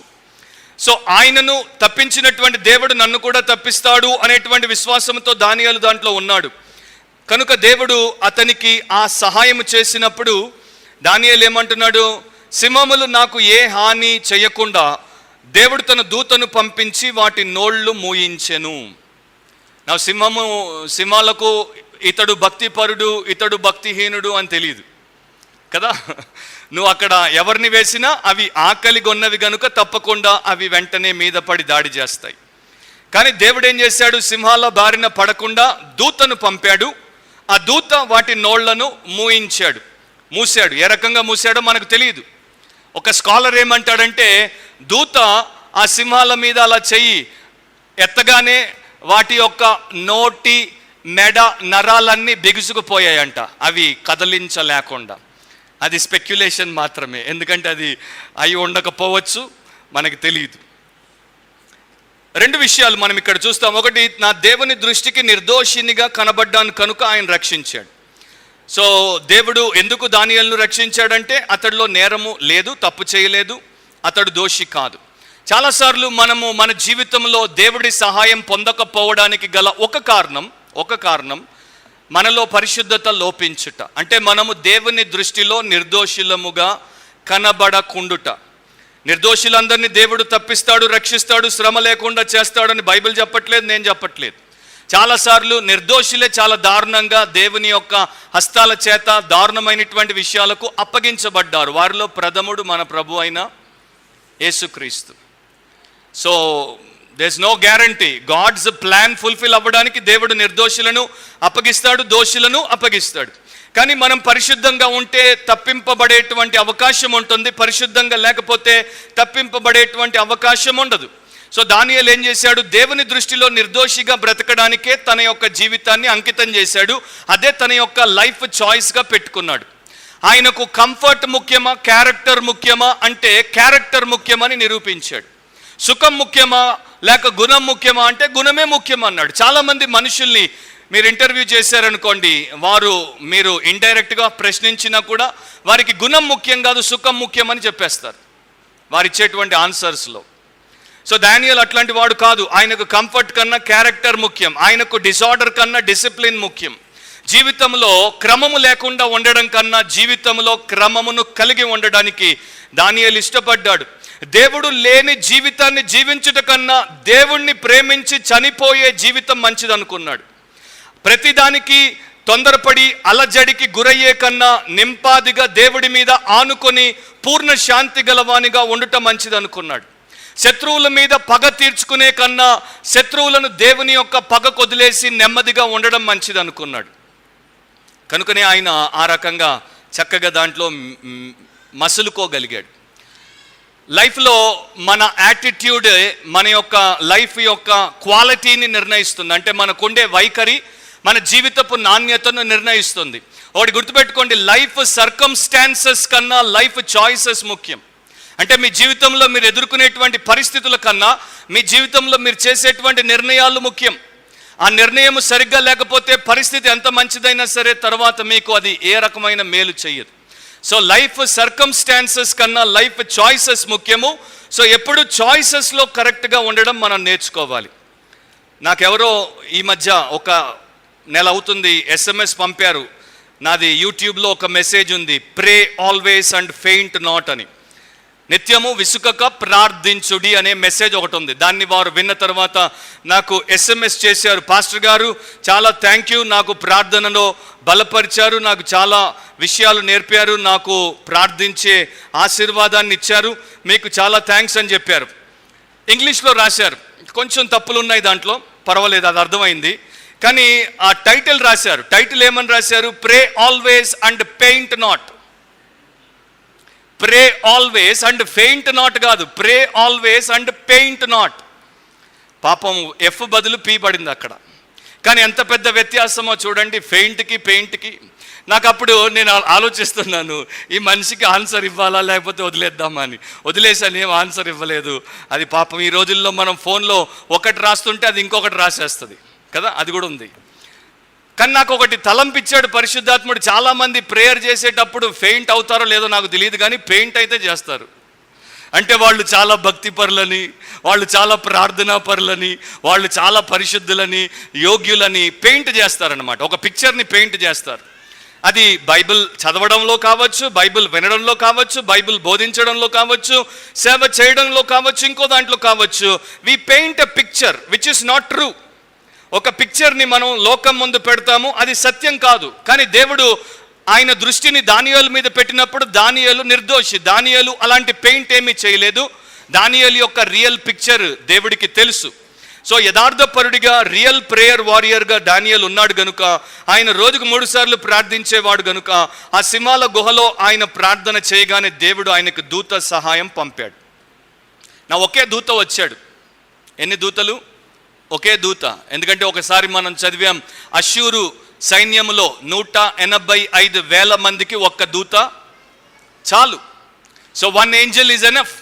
A: సో ఆయనను తప్పించినటువంటి దేవుడు నన్ను కూడా తప్పిస్తాడు అనేటువంటి విశ్వాసంతో దానియేలు దాంట్లో ఉన్నాడు. కనుక దేవుడు అతనికి ఆ సహాయం చేసినప్పుడు దానియేలు ఏమంటున్నాడు? సింహములు నాకు ఏ హాని చేయకుండా దేవుడు తన దూతను పంపించి వాటి నోళ్ళు మూయించెను. నా సింహాలకు ఇతడు భక్తిపరుడు, ఇతడు భక్తిహీనుడు అని తెలియదు కదా. నువ్వు అక్కడ ఎవరిని వేసినా అవి ఆకలి గొన్నవి గనుక తప్పకుండా అవి వెంటనే మీద పడి దాడి చేస్తాయి. కానీ దేవుడు ఏం చేశాడు? సింహాల బారిన పడకుండా దూతను పంపాడు. ఆ దూత వాటి నోళ్లను మూసాడు. ఏ రకంగా మూసాడో మనకు తెలియదు. ఒక స్కాలర్ ఏమంటాడంటే, దూత ఆ సింహాల మీద అలా చెయ్యి ఎత్తగానే వాటి యొక్క నోటి మెడ నరాలన్నీ బిగుసుకుపోయాయంట, అవి కదలించలేకుండా. అది స్పెక్యులేషన్ మాత్రమే, ఎందుకంటే అది అయి ఉండకపోవచ్చు, మనకి తెలియదు. రెండు విషయాలు మనం ఇక్కడ చూస్తాం. ఒకటి, నా దేవుని దృష్టికి నిర్దోషినిగా కనబడ్డాను కనుక ఆయన రక్షించాడు. సో దేవుడు ఎందుకు దానియేలును రక్షించాడంటే అతడిలో నేరము లేదు, తప్పు చేయలేదు, అతడు దోషి కాదు. చాలాసార్లు మనము మన జీవితంలో దేవుడి సహాయం పొందకపోవడానికి గల ఒక కారణం మనలో పరిశుద్ధత లోపించుట. అంటే మనము దేవుని దృష్టిలో నిర్దోషులముగా కనబడకుండుట. నిర్దోషులందరినీ దేవుడు తప్పిస్తాడు, రక్షిస్తాడు, శ్రమ లేకుండా చేస్తాడని బైబిల్ చెప్పట్లేదు, నేను చెప్పట్లేదు. చాలాసార్లు నిర్దోషులే చాలా దారుణంగా దేవుని యొక్క హస్తాల చేత దారుణమైనటువంటి విషయాలకు అప్పగించబడ్డారు. వారిలో ప్రథముడు మన ప్రభు అయిన యేసుక్రీస్తు. So there is no guarantee. God's plan fulfil అవ్వడానికి దేవుడు నిర్దోషులను అప్పగిస్తాడు, దోషులను అప్పగిస్తాడు. కానీ మనం పరిశుద్ధంగా ఉంటే తప్పింపబడేటువంటి అవకాశం ఉంటుంది, పరిశుద్ధంగా లేకపోతే తప్పింపబడేటువంటి అవకాశం ఉండదు. సో దానియేలు ఏం చేశాడు? దేవుని దృష్టిలో నిర్దోషిగా బ్రతకడానికే తన యొక్క జీవితాన్ని అంకితం చేశాడు. అదే తన యొక్క లైఫ్ చాయిస్గా పెట్టుకున్నాడు. ఆయనకు కంఫర్ట్ ముఖ్యమా, క్యారెక్టర్ ముఖ్యమా అంటే క్యారెక్టర్ ముఖ్యమని నిరూపించాడు. సుఖం ముఖ్యమా లేక గుణం ముఖ్యమా అంటే గుణమే ముఖ్యం అన్నాడు. చాలామంది మనుషుల్ని మీరు ఇంటర్వ్యూ చేశారనుకోండి, మీరు ఇండైరెక్ట్గా ప్రశ్నించినా కూడా వారికి గుణం ముఖ్యం కాదు, సుఖం ముఖ్యం అని చెప్పేస్తారు వారు ఇచ్చేటువంటి ఆన్సర్స్లో. సో దానియేలు అట్లాంటి వాడు కాదు. ఆయనకు కంఫర్ట్ కన్నా క్యారెక్టర్ ముఖ్యం, ఆయనకు డిసార్డర్ కన్నా డిసిప్లిన్ ముఖ్యం. జీవితంలో క్రమము లేకుండా ఉండడం కన్నా జీవితంలో క్రమమును కలిగి ఉండడానికి దానియేలు ఇష్టపడ్డాడు. దేవుడు లేని జీవితాన్ని జీవించుట కన్నా దేవుణ్ణి ప్రేమించి చనిపోయే జీవితం మంచిదనుకున్నాడు. ప్రతిదానికి తొందరపడి అలజడికి గురయ్యే కన్నా నింపాదిగా దేవుడి మీద ఆనుకొని పూర్ణ శాంతి గలవానిగా ఉండటం మంచిదనుకున్నాడు. శత్రువుల మీద పగ తీర్చుకునే కన్నా శత్రువులను దేవుని యొక్క పగ కొదిలేసి నెమ్మదిగా ఉండడం మంచిదనుకున్నాడు. కనుకనే ఆయన ఆ రకంగా చక్కగా దాంట్లో మసులుకోగలిగాడు. లైఫ్లో మన యాటిట్యూడ్ మన యొక్క లైఫ్ యొక్క క్వాలిటీని నిర్ణయిస్తుంది. అంటే మనకుండే వైఖరి మన జీవితపు నాణ్యతను నిర్ణయిస్తుంది. ఒకటి గుర్తుపెట్టుకోండి, లైఫ్ సర్కమ్స్టాన్సెస్ కన్నా లైఫ్ చాయిసెస్ ముఖ్యం. అంటే మీ జీవితంలో మీరు ఎదుర్కొనేటువంటి పరిస్థితుల కన్నా మీ జీవితంలో మీరు చేసేటువంటి నిర్ణయాలు ముఖ్యం. ఆ నిర్ణయం సరిగ్గా లేకపోతే పరిస్థితి ఎంత మంచిదైనా సరే తర్వాత మీకు అది ఏ రకమైన మేలు చేయదు. సో లైఫ్ సర్కమ్స్టాన్సెస్ కన్నా లైఫ్ చాయిసెస్ ముఖ్యము. సో ఎప్పుడు చాయిసెస్లో కరెక్ట్గా ఉండడం మనం నేర్చుకోవాలి. నాకెవరో ఈ మధ్య ఒక నెల అవుతుంది SMS పంపారు. నాది యూట్యూబ్లో ఒక మెసేజ్ ఉంది, ప్రే ఆల్వేస్ అండ్ ఫెయింట్ నాట్ అని. నిత్యము విసుకక ప్రార్థించుడి అనే మెసేజ్ ఒకటి ఉంది. దాన్ని వారు విన్న తర్వాత నాకు SMS చేశారు, పాస్టర్ గారు చాలా థ్యాంక్ యూ, నాకు ప్రార్థనలో బలపరిచారు, నాకు చాలా విషయాలు నేర్పారు, నాకు ప్రార్థించే ఆశీర్వాదాన్ని ఇచ్చారు, మీకు చాలా థ్యాంక్స్ అని చెప్పారు. ఇంగ్లీష్లో రాశారు, కొంచెం తప్పులు ఉన్నాయి దాంట్లో, పర్వాలేదు, అది అర్థమైంది. కానీ ఆ టైటిల్ రాశారు. టైటిల్ ఏమని రాశారు? Pray always and paint not. Pray always and faint not కాదు, pray always and paint not. పాపం ఎఫ్ బదులు పీ పడింది అక్కడ. కానీ ఎంత పెద్ద వ్యత్యాసమో చూడండి ఫెయింట్కి పెయింట్కి. నాకు అప్పుడు నేను ఆలోచిస్తున్నాను, ఈ మనిషికి ఆన్సర్ ఇవ్వాలా లేకపోతే వదిలేద్దామా అని. వదిలేసాను, ఏం ఆన్సర్ ఇవ్వలేదు. అది పాపం ఈ రోజుల్లో మనం ఫోన్లో ఒకటి రాస్తుంటే అది ఇంకొకటి రాసేస్తుంది కదా, అది కూడా ఉంది. కానీ నాకు ఒకటి తలంపిచ్చాడు పరిశుద్ధాత్ముడు. చాలామంది ప్రేయర్ చేసేటప్పుడు ఫెయింట్ అవుతారో లేదో నాకు తెలియదు, కానీ పెయింట్ అయితే చేస్తారు. అంటే వాళ్ళు చాలా భక్తి పరులని, వాళ్ళు చాలా ప్రార్థనా పరులని, వాళ్ళు చాలా పరిశుద్ధులని, యోగ్యులని పెయింట్ చేస్తారనమాట. ఒక పిక్చర్ని పెయింట్ చేస్తారు. అది బైబిల్ చదవడంలో కావచ్చు, బైబిల్ వినడంలో కావచ్చు, బైబిల్ బోధించడంలో కావచ్చు, సేవ చేయడంలో కావచ్చు, ఇంకో దాంట్లో కావచ్చు. We paint a picture which is not true. ఒక పిక్చర్ని మనం లోకం ముందు పెడతాము, అది సత్యం కాదు. కానీ దేవుడు ఆయన దృష్టిని దానియేలు మీద పెట్టినప్పుడు దానియేలు నిర్దోషి. దానియేలు అలాంటి పెయింట్ ఏమీ చేయలేదు. దానియేలు యొక్క రియల్ పిక్చర్ దేవుడికి తెలుసు. సో యథార్థపరుడిగా, రియల్ ప్రేయర్ వారియర్గా దానియేలు ఉన్నాడు గనుక, ఆయన రోజుకు 3 సార్లు ప్రార్థించేవాడు గనుక, ఆ సింహాల గుహలో ఆయన ప్రార్థన చేయగానే దేవుడు ఆయనకు దూత సహాయం పంపాడు. ఒకే దూత వచ్చాడు. ఎన్ని దూతలు? ఒకే దూత. ఎందుకంటే ఒకసారి మనం చదివాం, అష్షూరు సైన్యంలో 185,000 మందికి ఒక్క దూత చాలు. So 1 Angel is enough.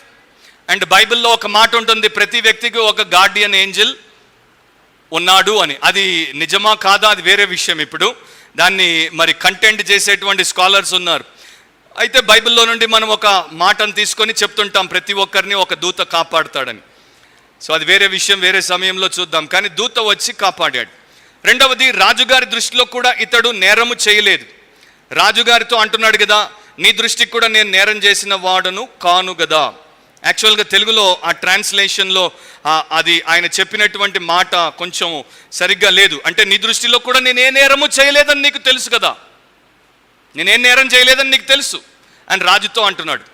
A: And బైబిల్లో ఒక మాట ఉంటుంది, ప్రతి వ్యక్తికి ఒక గార్డియన్ ఏంజల్ ఉన్నాడు అని. అది నిజమా కాదా అది వేరే విషయం. ఇప్పుడు దాన్ని మరి కంటెంట్ చేసేటువంటి స్కాలర్స్ ఉన్నారు. అయితే బైబిల్లో నుండి మనం ఒక మాటను తీసుకొని చెప్తుంటాం, ప్రతి ఒక్కరిని ఒక దూత కాపాడుతాడని. సో అది వేరే విషయం, వేరే సమయంలో చూద్దాం. కానీ దూత వచ్చి కాపాడాడు. రెండవది, రాజుగారి దృష్టిలో కూడా ఇతడు నేరము చేయలేదు. రాజుగారితో అంటున్నాడు కదా, నీ దృష్టికి కూడా నేను నేరం చేసిన వాడను కాను కదా. యాక్చువల్గా తెలుగులో ఆ ట్రాన్స్లేషన్లో అది ఆయన చెప్పినటువంటి మాట కొంచెం సరిగ్గా లేదు. అంటే నీ దృష్టిలో కూడా నేనే నేరము చేయలేదని నీకు తెలుసు కదా, నేనేం నేరం చేయలేదని నీకు తెలుసు అని రాజుతో అంటున్నాడు.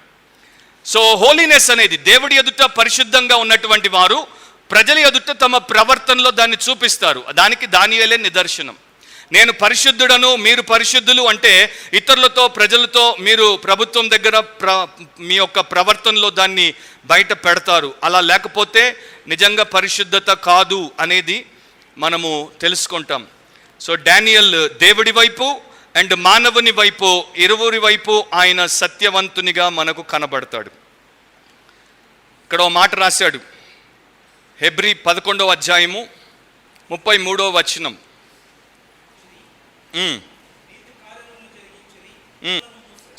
A: సో హోలీనెస్ అనేది, దేవుడి ఎదుట పరిశుద్ధంగా ఉన్నటువంటి వారు ప్రజల ఎదుట తమ ప్రవర్తనలో దాన్ని చూపిస్తారు. దానికి దానియేలే నిదర్శనం. నేను పరిశుద్ధుడను, మీరు పరిశుద్ధులు అంటే ఇతరులతో, ప్రజలతో మీరు ప్రభుత్వం దగ్గర మీ యొక్క ప్రవర్తనలో దాన్ని బయట పెడతారు. అలా లేకపోతే నిజంగా పరిశుద్ధత కాదు అనేది మనము తెలుసుకుంటాం. సో డానియల్ దేవుడి వైపు అండ్ మానవుని వైపు, ఇరువురి వైపు ఆయన సత్యవంతునిగా మనకు కనబడతాడు. ఇక్కడ ఓ మాట రాశాడు, హెబ్రీ 11వ అధ్యాయము 33వ వచనం.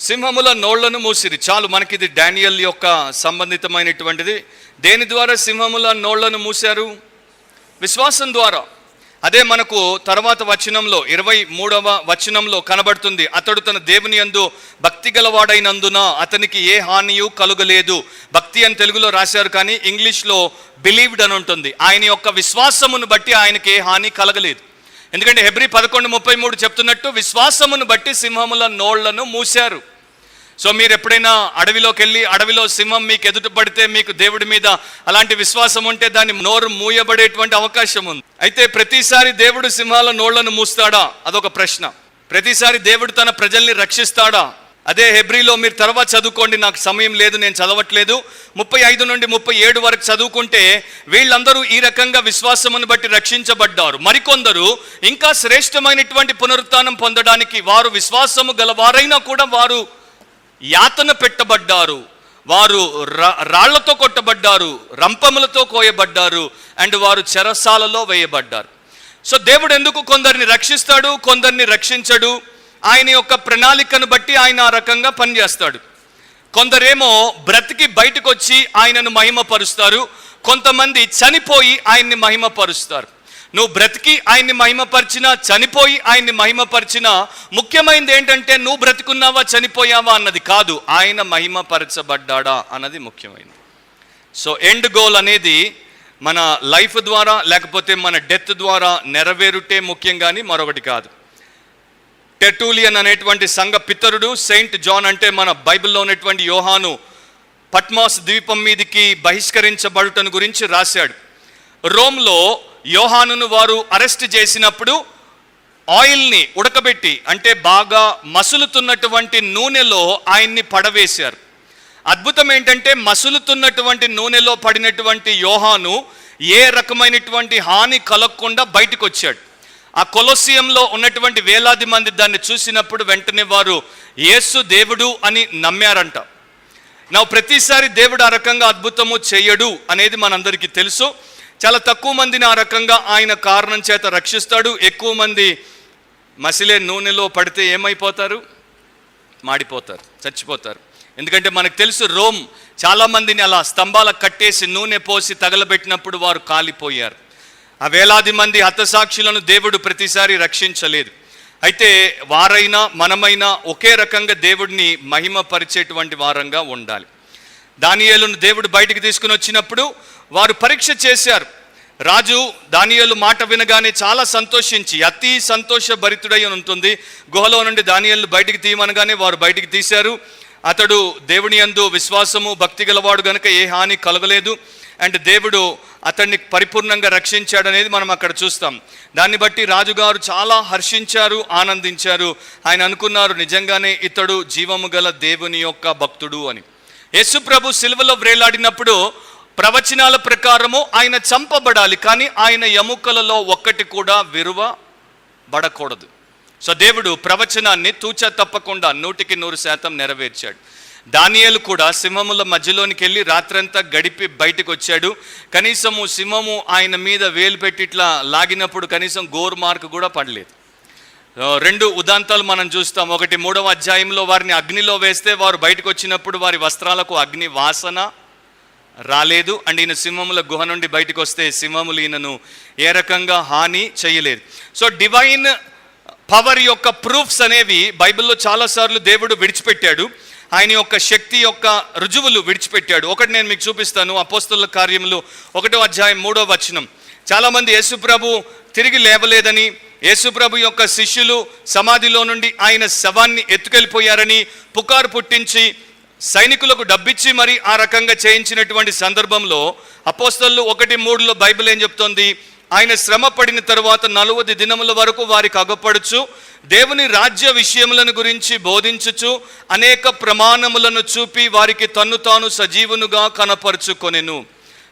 A: సింహముల నోళ్లను మూసిరి. చాలు, మనకిది డానియల్ యొక్క సంబంధితమైనటువంటిది. దేని ద్వారా సింహముల నోళ్లను మూశారు? విశ్వాసం ద్వారా. అదే మనకు తర్వాత వచనంలో 23వ వచనంలో కనబడుతుంది, అతడు తన దేవుని యందు భక్తి గలవాడైనందున అతనికి ఏ హానియు కలుగలేదు. భక్తి అని తెలుగులో రాశారు, కానీ ఇంగ్లీష్లో బిలీవ్డ్ అని ఉంటుంది. ఆయన యొక్క విశ్వాసమును బట్టి ఆయనకి ఏ హాని కలగలేదు. ఎందుకంటే హెబ్రీ 11:33 చెప్తున్నట్టు విశ్వాసమును బట్టి సింహముల నోళ్లను మూశారు. సో మీరు ఎప్పుడైనా అడవిలోకి వెళ్ళి అడవిలో సింహం మీకు ఎదుట పడితే మీకు దేవుడి మీద అలాంటి విశ్వాసం ఉంటే దాని నోరు మూయబడేటువంటి అవకాశం ఉంది. అయితే ప్రతిసారి దేవుడు సింహాల నోళ్లను మూస్తాడా? అదొక ప్రశ్న. ప్రతిసారి దేవుడు తన ప్రజల్ని రక్షిస్తాడా? అదే హెబ్రీలో మీరు తర్వాత చదువుకోండి, నాకు సమయం లేదు, నేను చదవట్లేదు. 35 నుండి 37 వరకు చదువుకుంటే వీళ్ళందరూ ఈ రకంగా విశ్వాసమును బట్టి రక్షించబడ్డారు. మరికొందరు ఇంకా శ్రేష్టమైనటువంటి పునరుత్థానం పొందడానికి వారు విశ్వాసము గలవారైనా కూడా వారు యాతన పెట్టబడ్డారు. వారు రాళ్లతో కొట్టబడ్డారు, రంపములతో కోయబడ్డారు, అండ్ వారు చెరసాలలో వేయబడ్డారు. సో దేవుడు ఎందుకు కొందరిని రక్షిస్తాడు, కొందరిని రక్షించడు? ఆయన యొక్క ప్రణాళికను బట్టి ఆయన ఆ రకంగా పనిచేస్తాడు. కొందరేమో బ్రతికి బయటకు వచ్చి ఆయనను మహిమపరుస్తారు, కొంతమంది చనిపోయి ఆయన్ని మహిమపరుస్తారు. నువ్వు బ్రతికి ఆయన్ని మహిమపరిచినా, చనిపోయి ఆయన్ని మహిమపరిచినా, ముఖ్యమైనది ఏంటంటే నువ్వు బ్రతికున్నావా చనిపోయావా అన్నది కాదు, ఆయన మహిమపరచబడ్డాడా అన్నది ముఖ్యమైనది. సో ఎండ్ గోల్ అనేది మన లైఫ్ ద్వారా లేకపోతే మన డెత్ ద్వారా నెరవేరుటే ముఖ్యం, కానీ మరొకటి కాదు. టెర్టూలియన్ అనేటువంటి సంఘ పితరుడు, సెయింట్ జాన్ అంటే మన బైబిల్లో ఉన్నటువంటి యోహాను, పట్మాస్ ద్వీపం మీదికి బహిష్కరించబడుటను గురించి రాశాడు. రోమ్లో యోహానును వారు అరెస్ట్ చేసినప్పుడు ఆయిల్ని ఉడకబెట్టి, అంటే బాగా మసులుతున్నటువంటి నూనెలో ఆయన్ని పడవేశారు. అద్భుతం ఏంటంటే మసులుతున్నటువంటి నూనెలో పడినటువంటి యోహాను ఏ రకమైనటువంటి హాని కలగకుండా బయటకు వచ్చాడు. ఆ కొలొసియంలో ఉన్నటువంటి వేలాది మంది దాన్ని చూసినప్పుడు వెంటనే వారు యేసు దేవుడు అని నమ్మారంట. ప్రతిసారి దేవుడు ఆ రకంగా అద్భుతము చేయడు అనేది మనందరికీ తెలుసు. చాలా తక్కువ మందిని ఆ రకంగా ఆయన కారణం చేత రక్షిస్తాడు. ఎక్కువ మంది మసిలే నూనెలో పడితే ఏమైపోతారు? మాడిపోతారు, చచ్చిపోతారు. ఎందుకంటే మనకు తెలుసు, రోమ్ చాలామందిని అలా స్తంభాలకు కట్టేసి నూనె పోసి తగలబెట్టినప్పుడు వారు కాలిపోయారు. ఆ వేలాది మంది హతసాక్షులను దేవుడు ప్రతిసారి రక్షించలేదు. అయితే వారైనా మనమైనా ఒకే రకంగా దేవుడిని మహిమపరిచేటువంటి వారంగా ఉండాలి. దానియేలును దేవుడు బయటికి తీసుకుని వచ్చినప్పుడు వారు పరీక్ష చేశారు. రాజు దానియేలు మాట వినగానే చాలా సంతోషించి అతి సంతోషభరితుడై ఉంటుంది. గుహలో నుండి దానియేలును బయటికి తీయమనగానే వారు బయటికి తీశారు. అతడు దేవుని యందు విశ్వాసము భక్తి గలవాడు గనుక ఏ హాని కలగలేదు. అండ్ దేవుడు అతన్ని పరిపూర్ణంగా రక్షించాడు అనేది మనం అక్కడ చూస్తాం. దాన్ని బట్టి రాజుగారు చాలా హర్షించారు, ఆనందించారు. ఆయన అనుకున్నారు, నిజంగానే ఇతడు జీవము గల దేవుని యొక్క భక్తుడు అని. యేసు ప్రభు సిలువలో వ్రేలాడినప్పుడు ప్రవచనాల ప్రకారము ఆయన చంపబడాలి, కానీ ఆయన ఎముకలలో ఒక్కటి కూడా విరువబడకూడదు. సో దేవుడు ప్రవచనాన్ని తూచా తప్పకుండా 100% నెరవేర్చాడు. దానియేలు కూడా సింహముల మధ్యలోనికి వెళ్ళి రాత్రంతా గడిపి బయటకు వచ్చాడు. కనీసము సింహము ఆయన మీద వేలు పెట్టి ఇట్లా లాగినప్పుడు కనీసం గోరు మార్కు కూడా పడలేదు. 2 ఉదాంతాలు మనం చూస్తాం. ఒకటి 3వ అధ్యాయంలో వారిని అగ్నిలో వేస్తే వారు బయటకు వచ్చినప్పుడు వారి వస్త్రాలకు అగ్ని వాసన రాలేదు. అండ్ ఈయన సింహముల గుహ నుండి బయటకు వస్తే సింహములు ఈయనను ఏ రకంగా హాని చేయలేదు. సో డివైన్ పవర్ యొక్క ప్రూఫ్స్ అనేవి బైబిల్లో చాలాసార్లు దేవుడు విడిచిపెట్టాడు. ఆయన యొక్క శక్తి యొక్క రుజువులు విడిచిపెట్టాడు. ఒకటి నేను మీకు చూపిస్తాను. అపోస్తలుల కార్యములు 1వ అధ్యాయం 3వ వచనం. చాలామంది యేసుప్రభు తిరిగి లేవలేదని, యేసుప్రభు యొక్క శిష్యులు సమాధిలో నుండి ఆయన శవాన్ని ఎత్తుకెళ్ళిపోయారని పుకారు పుట్టించి సైనికులకు డబ్బిచ్చి మరి ఆ రకంగా చేయించినటువంటి సందర్భంలో అపోస్తలులు 1:3లో బైబిల్ ఏం చెప్తోంది? ఆయన శ్రమ పడిన తరువాత 40 దినముల వరకు వారికి అగపడుచు దేవుని రాజ్య విషయములను గురించి బోధించుచు అనేక ప్రమాణములను చూపి వారికి తన్ను తాను సజీవునుగా కనపరుచుకొనెను.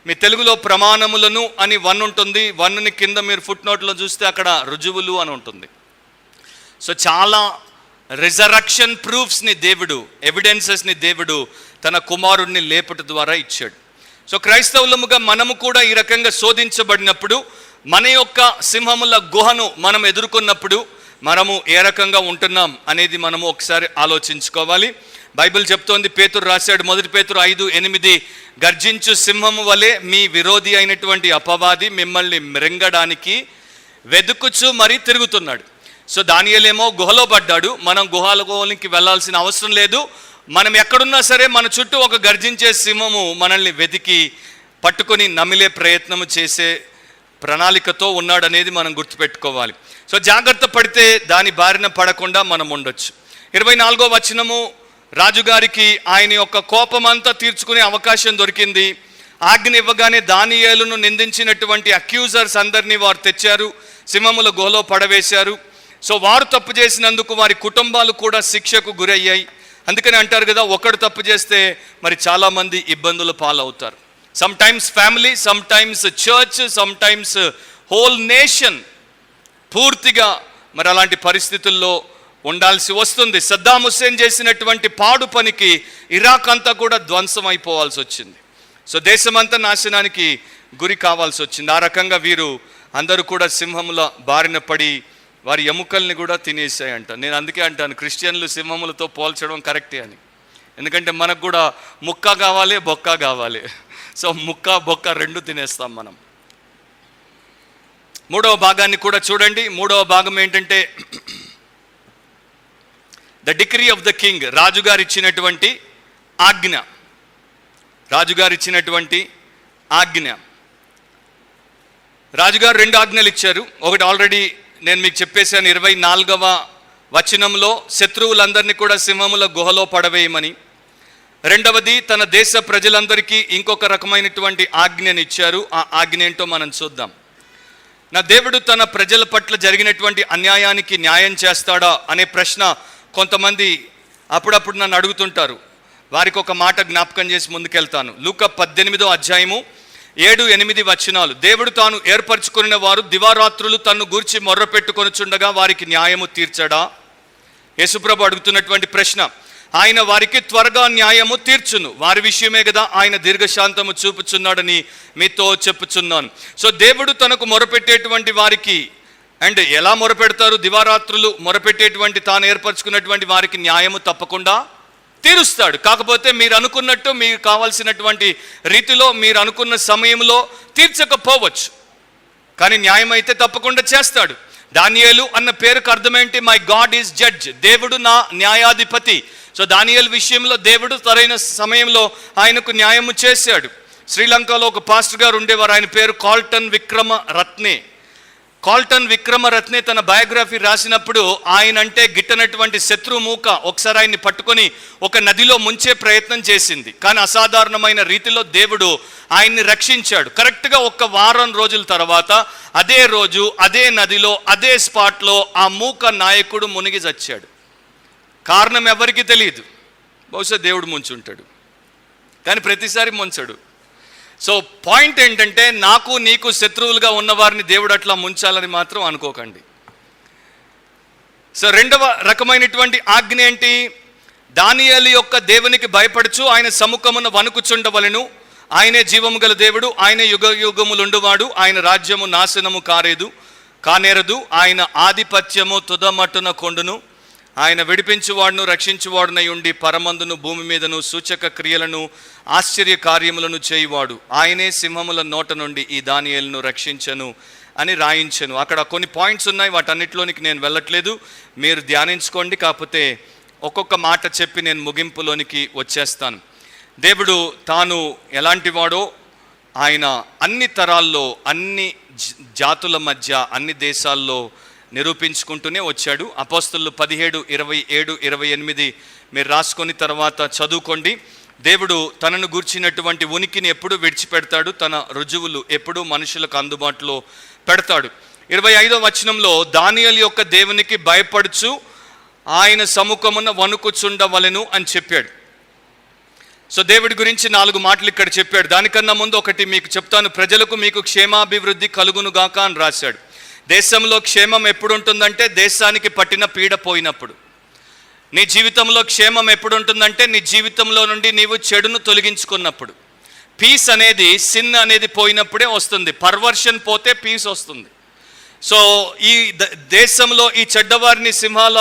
A: మీ తెలుగులో ప్రమాణములను అని 1 ఉంటుంది. 1ని కింద మీరు ఫుట్ నోట్లో చూస్తే అక్కడ రుజువులు అని ఉంటుంది. సో చాలా రిజరక్షన్ ప్రూఫ్స్ని దేవుడు, ఎవిడెన్సెస్ని దేవుడు తన కుమారుడిని లేపట ద్వారా ఇచ్చాడు. సో క్రైస్తవులముగా మనము కూడా ఈ రకంగా శోధించబడినప్పుడు, మన యొక్క సింహముల గుహను మనం ఎదుర్కొన్నప్పుడు మనము ఏ రకంగా ఉంటున్నాం అనేది మనము ఒకసారి ఆలోచించుకోవాలి. బైబిల్ చెప్తోంది, పేతురు రాశాడు, 1 పేతురు 5:8, గర్జించు సింహము వలె మీ విరోధి అయినటువంటి అపవాది మిమ్మల్ని మృంగడానికి వెదుకుచు మరీ తిరుగుతున్నాడు. సో దానియేలేమో గుహలో పడ్డాడు. మనం గుహలోనికి వెళ్ళాల్సిన అవసరం లేదు. మనం ఎక్కడున్నా సరే మన చుట్టూ ఒక గర్జించే సింహము మనల్ని వెతికి పట్టుకొని నమిలే ప్రయత్నము చేసే ప్రణాళికతో ఉన్నాడనేది మనం గుర్తుపెట్టుకోవాలి. సో జాగ్రత్త పడితే దాని బారిన పడకుండా మనం ఉండొచ్చు. 24వ వచనము, రాజుగారికి ఆయన యొక్క కోపమంతా తీర్చుకునే అవకాశం దొరికింది. ఆజ్ఞ ఇవ్వగానే దానియేలును నిందించినటువంటి అక్యూజర్స్ అందరినీ వారు తెచ్చారు, సింహముల గుహలో పడవేశారు. సో వారు తప్పు చేసినందుకు వారి కుటుంబాలు కూడా శిక్షకు గురయ్యాయి. అందుకని అంటారు కదా, ఒకడు తప్పు చేస్తే మరి చాలామంది ఇబ్బందుల పాలవుతారు. Some times family, some times church, some times whole nation పూర్తిగా మరి అలాంటి పరిస్థితుల్లో ఉండాల్సి వస్తుంది. సద్దాం హుస్సేన్ చేసినటువంటి పాడు పనికి ఇరాక్ అంతా కూడా ధ్వంసం అయిపోవాల్సి వచ్చింది. సో దేశమంతా నాశనానికి గురి కావాల్సి వచ్చింది. ఆ రకంగా వీరు అందరూ కూడా సింహముల బారిన పడి వారి ఎముకల్ని కూడా తినేసాయంట. నేను అందుకే అంటాను, క్రిస్టియన్లు సింహములతో పోల్చడం కరెక్టే అని. ఎందుకంటే మనకు కూడా ముక్క కావాలి, బొక్క కావాలి. సో ముక్క బొక్క 2 తినేస్తాం మనం. 3వ భాగాన్ని కూడా చూడండి. 3వ భాగం ఏంటంటే the decree of the king. రాజుగారు ఇచ్చినటువంటి ఆజ్ఞ. రాజుగారు ఇచ్చినటువంటి ఆజ్ఞ. రాజుగారు 2 ఆజ్ఞలు ఇచ్చారు. ఒకటి ఆల్రెడీ నేను మీకు చెప్పేశాను, 24వ వచనంలో శత్రువులందరినీ కూడా సింహముల గుహలో పడవేయమని. రెండవది, తన దేశ ప్రజలందరికీ ఇంకొక రకమైనటువంటి ఆజ్ఞని ఇచ్చారు. ఆ ఆజ్ఞ ఏంటో మనం చూద్దాం. నా దేవుడు తన ప్రజల పట్ల జరిగినటువంటి అన్యాయానికి న్యాయం చేస్తాడా అనే ప్రశ్న కొంతమంది అప్పుడప్పుడు నన్ను అడుగుతుంటారు. వారికి ఒక మాట జ్ఞాపకం చేసి ముందుకెళ్తాను. లూకా 18వ అధ్యాయము 7-8 వచనాలు. దేవుడు తాను ఏర్పరచుకున్న వారు దివారాత్రులు తన్ను గూర్చి మొర్ర పెట్టుకొనుచుండగా వారికి న్యాయము తీర్చడా? యేసుప్రభు అడుగుతున్నటువంటి ప్రశ్న. ఆయన వారికి త్వరగా న్యాయము తీర్చును. వారి విషయమే కదా ఆయన దీర్ఘశాంతము చూపుచున్నాడని మీతో చెప్పుచున్నాను. సో దేవుడు తనకు మొరపెట్టేటువంటి వారికి, అండ్ ఎలా మొరపెడతారు? దివారాత్రులు మొరపెట్టేటువంటి తాను ఏర్పరచుకున్నటువంటి వారికి న్యాయము తప్పకుండా తీరుస్తాడు. కాకపోతే మీరు అనుకున్నట్టు, మీకు కావాల్సినటువంటి రీతిలో, మీరు అనుకున్న సమయంలో తీర్చకపోవచ్చు, కానీ న్యాయం అయితే తప్పకుండా చేస్తాడు. దానియేలు అన్న పేరుకు అర్థమేంటి? మై గాడ్ ఈజ్ జడ్జ్, దేవుడు నా న్యాయాధిపతి. సో దానియేలు విషయంలో దేవుడు సరైన సమయంలో ఆయనకు న్యాయము చేశాడు. శ్రీలంకలో ఒక పాస్టర్ గారు ఉండేవారు, ఆయన పేరు కాల్టన్ విక్రమరత్నే. కాల్టన్ విక్రమరత్నే తన బయోగ్రఫీ రాసినప్పుడు ఆయన అంటే గిట్టనటువంటి శత్రుమూక ఒకసారి ఆయన్ని పట్టుకొని ఒక నదిలో ముంచే ప్రయత్నం చేసింది. కానీ అసాధారణమైన రీతిలో దేవుడు ఆయన్ని రక్షించాడు. కరెక్ట్గా 1 వారం రోజుల తర్వాత అదే రోజు అదే నదిలో అదే స్పాట్లో ఆ మూక నాయకుడు మునిగి చచ్చాడు. కారణం ఎవరికి తెలియదు, బహుశా దేవుడు ముంచుంటాడు, కానీ ప్రతిసారి ముంచడు. సో పాయింట్ ఏంటంటే, నాకు నీకు శత్రువులుగా ఉన్నవారిని దేవుడు అట్లా ముంచాలని మాత్రం అనుకోకండి. సో రెండవ రకమైనటువంటి ఆజ్ఞ ఏంటి? దానియేలు యొక్క దేవునికి భయపడుచు ఆయన సముఖమున వణుకుచుండవలెను. ఆయనే జీవము గల దేవుడు, ఆయనే యుగ యుగములుండువాడు, ఆయన రాజ్యము నాశనము కానేరదు, ఆయన ఆధిపత్యము తుదమట్టున కొండును. ఆయన విడిపించువాడును రక్షించువాడునై ఉండి పరమందును భూమి మీదను సూచక క్రియలను ఆశ్చర్య కార్యములను చేయువాడు. ఆయనే సింహముల నోట నుండి ఈ దానియేలును రక్షించను అని రాయించను. అక్కడ కొన్ని పాయింట్స్ ఉన్నాయి, వాటన్నిటిలోనికి నేను వెళ్ళట్లేదు, మీరు ధ్యానించుకోండి. కాకపోతే ఒక్కొక్క మాట చెప్పి నేను ముగింపులోనికి వచ్చేస్తాను. దేవుడు తాను ఎలాంటి వాడో ఆయన అన్ని తరాల్లో అన్ని జాతుల మధ్య అన్ని దేశాల్లో నిరూపించుకుంటూనే వచ్చాడు. అపోస్తలులు 17, 27, 28 మీరు రాసుకొని తర్వాత చదువుకోండి. దేవుడు తనను గూర్చినటువంటి ఉనికిని ఎప్పుడు విడిచిపెడతాడు, తన రుజువులు ఎప్పుడు మనుషులకు అందుబాటులో పెడతాడు. 25వ వచనంలో దానియేలు యొక్క దేవునికి భయపడుచు ఆయన సముఖమున వణుకుచుండవలెను అని చెప్పాడు. సో దేవుడి గురించి 4 మాటలు ఇక్కడ చెప్పాడు. దానికన్నా ముందు ఒకటి మీకు చెప్తాను. ప్రజలకు మీకు క్షేమాభివృద్ధి కలుగునుగాక అని రాశాడు. దేశంలో క్షేమం ఎప్పుడు ఉంటుందంటే దేశానికి పట్టిన పీడ పోయినప్పుడు. నీ జీవితంలో క్షేమం ఎప్పుడు ఉంటుందంటే నీ జీవితంలో నుండి నీవు చెడును తొలగించుకున్నప్పుడు. పీస్ అనేది, సిన్ అనేది పోయినప్పుడే వస్తుంది. పర్వర్షన్ పోతే పీస్ వస్తుంది. సో ఈ దేశంలో ఈ చెడ్డవారిని సింహాల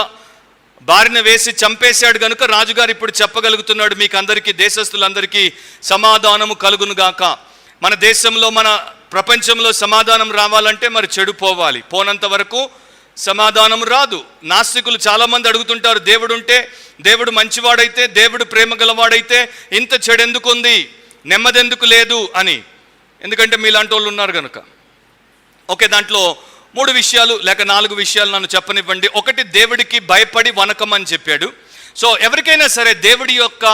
A: బారిన వేసి చంపేశాడు కనుక రాజుగారు ఇప్పుడు చెప్పగలుగుతున్నాడు, మీకు అందరికీ, దేశస్తులందరికీ సమాధానము కలుగునుగాక. మన దేశంలో మన ప్రపంచంలో సమాధానం రావాలంటే మరి చెడు పోవాలి, పోనంత వరకు సమాధానం రాదు. నాస్తికులు చాలామంది అడుగుతుంటారు, దేవుడు ఉంటే, దేవుడు మంచివాడైతే, దేవుడు ప్రేమ గలవాడైతే ఇంత చెడు ఎందుకు ఉంది, నెమ్మదెందుకు లేదు అని. ఎందుకంటే మీలాంటి వాళ్ళు ఉన్నారు కనుక. ఓకే, దాంట్లో 3 విషయాలు లేక 4 విషయాలు నన్ను చెప్పనివ్వండి. ఒకటి, దేవుడికి భయపడి వణకమని చెప్పాడు. సో ఎవరికైనా సరే దేవుడి యొక్క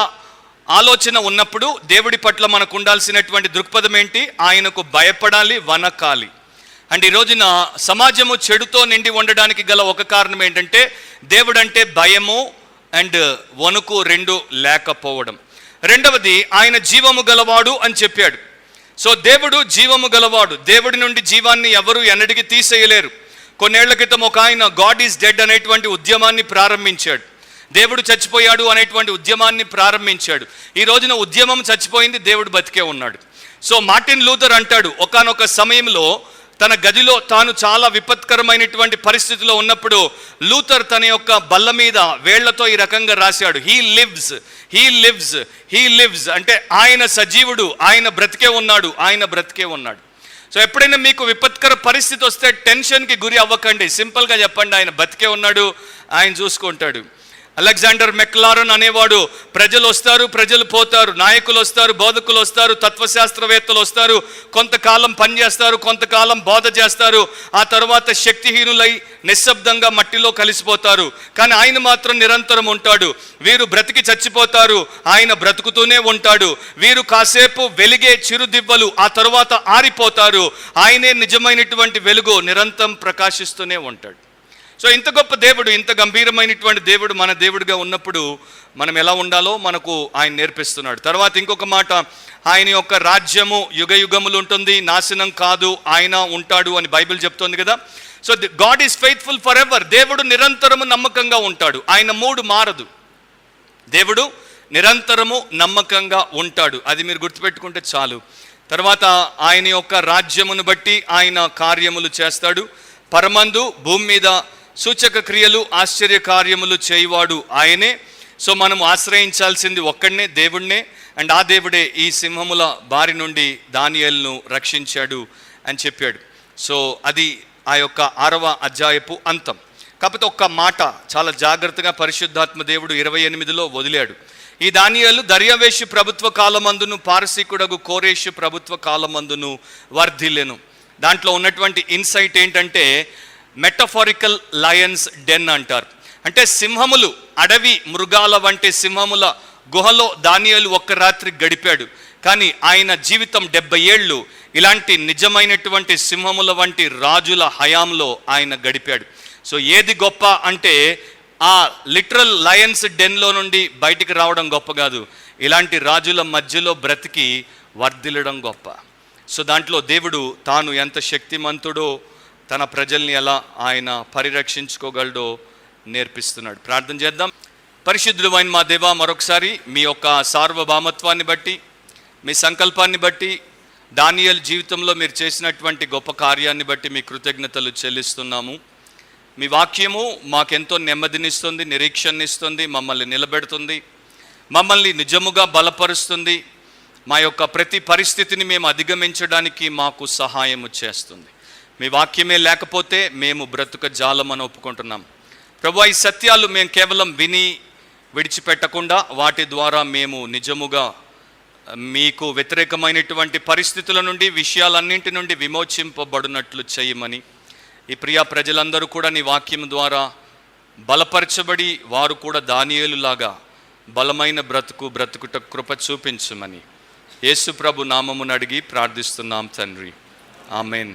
A: ఆలోచన ఉన్నప్పుడు దేవుడి పట్ల మనకు ఉండాల్సినటువంటి దృక్పథం ఏంటి? ఆయనకు భయపడాలి, వణకాలి. అండ్ ఈ రోజున సమాజము చెడుతో నిండి ఉండడానికి గల ఒక కారణం ఏంటంటే దేవుడంటే భయము అండ్ వణుకు 2 లేకపోవడం. రెండవది, ఆయన జీవము గలవాడు అని చెప్పాడు. సో దేవుడు జీవము గలవాడు. దేవుడి నుండి జీవాన్ని ఎవరు ఎన్నటికీ తీసేయలేరు. కొన్నేళ్ల క్రితం ఒక ఆయన గాడ్ ఈజ్ డెడ్ అనేటువంటి ఉద్యమాన్ని ప్రారంభించాడు. దేవుడు చచ్చిపోయాడు అనేటువంటి ఉద్యమాన్ని ప్రారంభించాడు. ఈ రోజున ఉద్యమం చచ్చిపోయింది, దేవుడు బతికే ఉన్నాడు. సో మార్టిన్ లూథర్ అంటాడు, ఒకానొక సమయంలో తన గదిలో తాను చాలా విపత్కరమైనటువంటి పరిస్థితిలో ఉన్నప్పుడు లూథర్ తన యొక్క బల్ల మీద వేళ్లతో ఈ రకంగా రాశాడు, he lives, he lives, he lives. అంటే ఆయన సజీవుడు, ఆయన బ్రతికే ఉన్నాడు, ఆయన బ్రతికే ఉన్నాడు. సో ఎప్పుడైనా మీకు విపత్కర పరిస్థితి వస్తే టెన్షన్కి గురి అవ్వకండి. సింపుల్గా చెప్పండి, ఆయన బతికే ఉన్నాడు, ఆయన చూసుకుంటాడు. అలెగ్జాండర్ మెక్లారన్ అనేవాడు, ప్రజలు వస్తారు, ప్రజలు పోతారు, నాయకులు వస్తారు, బోధకులు వస్తారు, తత్వశాస్త్రవేత్తలు వస్తారు, కొంతకాలం పనిచేస్తారు, కొంతకాలం బోధ చేస్తారు, ఆ తర్వాత శక్తిహీనులై నిశ్శబ్దంగా మట్టిలో కలిసిపోతారు. కానీ ఆయన మాత్రం నిరంతరం ఉంటాడు. వీరు బ్రతికి చచ్చిపోతారు, ఆయన బ్రతుకుతూనే ఉంటాడు. వీరు కాసేపు వెలిగే చిరుదివ్వలు, ఆ తర్వాత ఆరిపోతారు. ఆయనే నిజమైనటువంటి వెలుగు, నిరంతరం ప్రకాశిస్తూనే ఉంటాడు. సో ఇంత గొప్ప దేవుడు, ఇంత గంభీరమైనటువంటి దేవుడు మన దేవుడిగా ఉన్నప్పుడు మనం ఎలా ఉండాలో మనకు ఆయన నేర్పిస్తున్నాడు. తర్వాత ఇంకొక మాట, ఆయన యొక్క రాజ్యము యుగ యుగములు ఉంటుంది, నాశనం కాదు, ఆయన ఉంటాడు అని బైబిల్ చెప్తోంది కదా. So God is faithful for ever. దేవుడు నిరంతరము నమ్మకంగా ఉంటాడు, ఆయన మూడు మారదు. దేవుడు నిరంతరము నమ్మకంగా ఉంటాడు, అది మీరు గుర్తుపెట్టుకుంటే చాలు. తర్వాత ఆయన యొక్క రాజ్యమును బట్టి ఆయన కార్యములు చేస్తాడు. పరమందు భూమి మీద సూచక క్రియలు ఆశ్చర్య కార్యములు చేయువాడు ఆయనే. సో మనం ఆశ్రయించాల్సింది ఒక్కడనే, దేవుడినే. అండ్ ఆ దేవుడే ఈ సింహముల బారి నుండి దానియేలును రక్షించాడు అని చెప్పాడు. సో అది ఆ యొక్క 6వ అధ్యాయపు అంతం. కాకపోతే ఒక్క మాట చాలా జాగ్రత్తగా పరిశుద్ధాత్మ దేవుడు 28లో వదిలాడు. ఈ దానియేలు దర్యావేషు ప్రభుత్వ కాలమందును పారసీకుడగు కోరేషు ప్రభుత్వ కాలమందును వర్ధిల్లెను. దాంట్లో ఉన్నటువంటి ఇన్సైట్ ఏంటంటే మెటఫారికల్ లయన్స్ డెన్ అంటారు. అంటే సింహములు, అడవి మృగాల వంటి సింహముల గుహలో దానియేలు ఒక్క రాత్రి గడిపాడు. కానీ ఆయన జీవితం 70 ఏళ్ళు ఇలాంటి నిజమైనటువంటి సింహముల వంటి రాజుల హయాంలో ఆయన గడిపాడు. సో ఏది గొప్ప అంటే ఆ లిటరల్ లయన్స్ డెన్లో నుండి బయటికి రావడం గొప్ప కాదు, ఇలాంటి రాజుల మధ్యలో బ్రతికి వర్ధిల్లడం గొప్ప. సో దాంట్లో దేవుడు తాను ఎంత శక్తిమంతుడో, తన ప్రజల్ని ఎలా ఆయన పరిరక్షించుకోగలడో నేర్పిస్తున్నాడు. ప్రార్థన చేద్దాం. పరిశుద్ధుడు అయిన మా దేవా, మరొకసారి మీ యొక్క సార్వభౌమత్వాన్ని బట్టి, మీ సంకల్పాన్ని బట్టి, దానియేలు జీవితంలో మీరు చేసినటువంటి గొప్ప కార్యాన్ని బట్టి మీ కృతజ్ఞతలు చెల్లిస్తున్నాము. మీ వాక్యము మాకెంతో నెమ్మదినిస్తుంది, నిరీక్షణనిస్తుంది, మమ్మల్ని నిలబెడుతుంది, మమ్మల్ని నిజముగా బలపరుస్తుంది. మా యొక్క ప్రతి పరిస్థితిని మేము అధిగమించడానికి మాకు సహాయము చేస్తుంది. మీ వాక్యమే లేకపోతే మేము బ్రతుక జాలమని ఒప్పుకుంటున్నాం. ప్రభువా, ఈ సత్యాలు మేము కేవలం విని విడిచిపెట్టకుండా వాటి ద్వారా మేము నిజముగా మీకు వ్యతిరేకమైనటువంటి పరిస్థితుల నుండి, విషయాలన్నింటి నుండి విమోచింపబడినట్లు చేయమని, ఈ ప్రియా ప్రజలందరూ కూడా నీ వాక్యం ద్వారా బలపరచబడి వారు కూడా దానియేలులాగా బలమైన బ్రతుకుట కృప చూపించమని యేసు ప్రభు నామమును అడిగి ప్రార్థిస్తున్నాం తండ్రి. ఆమెన్.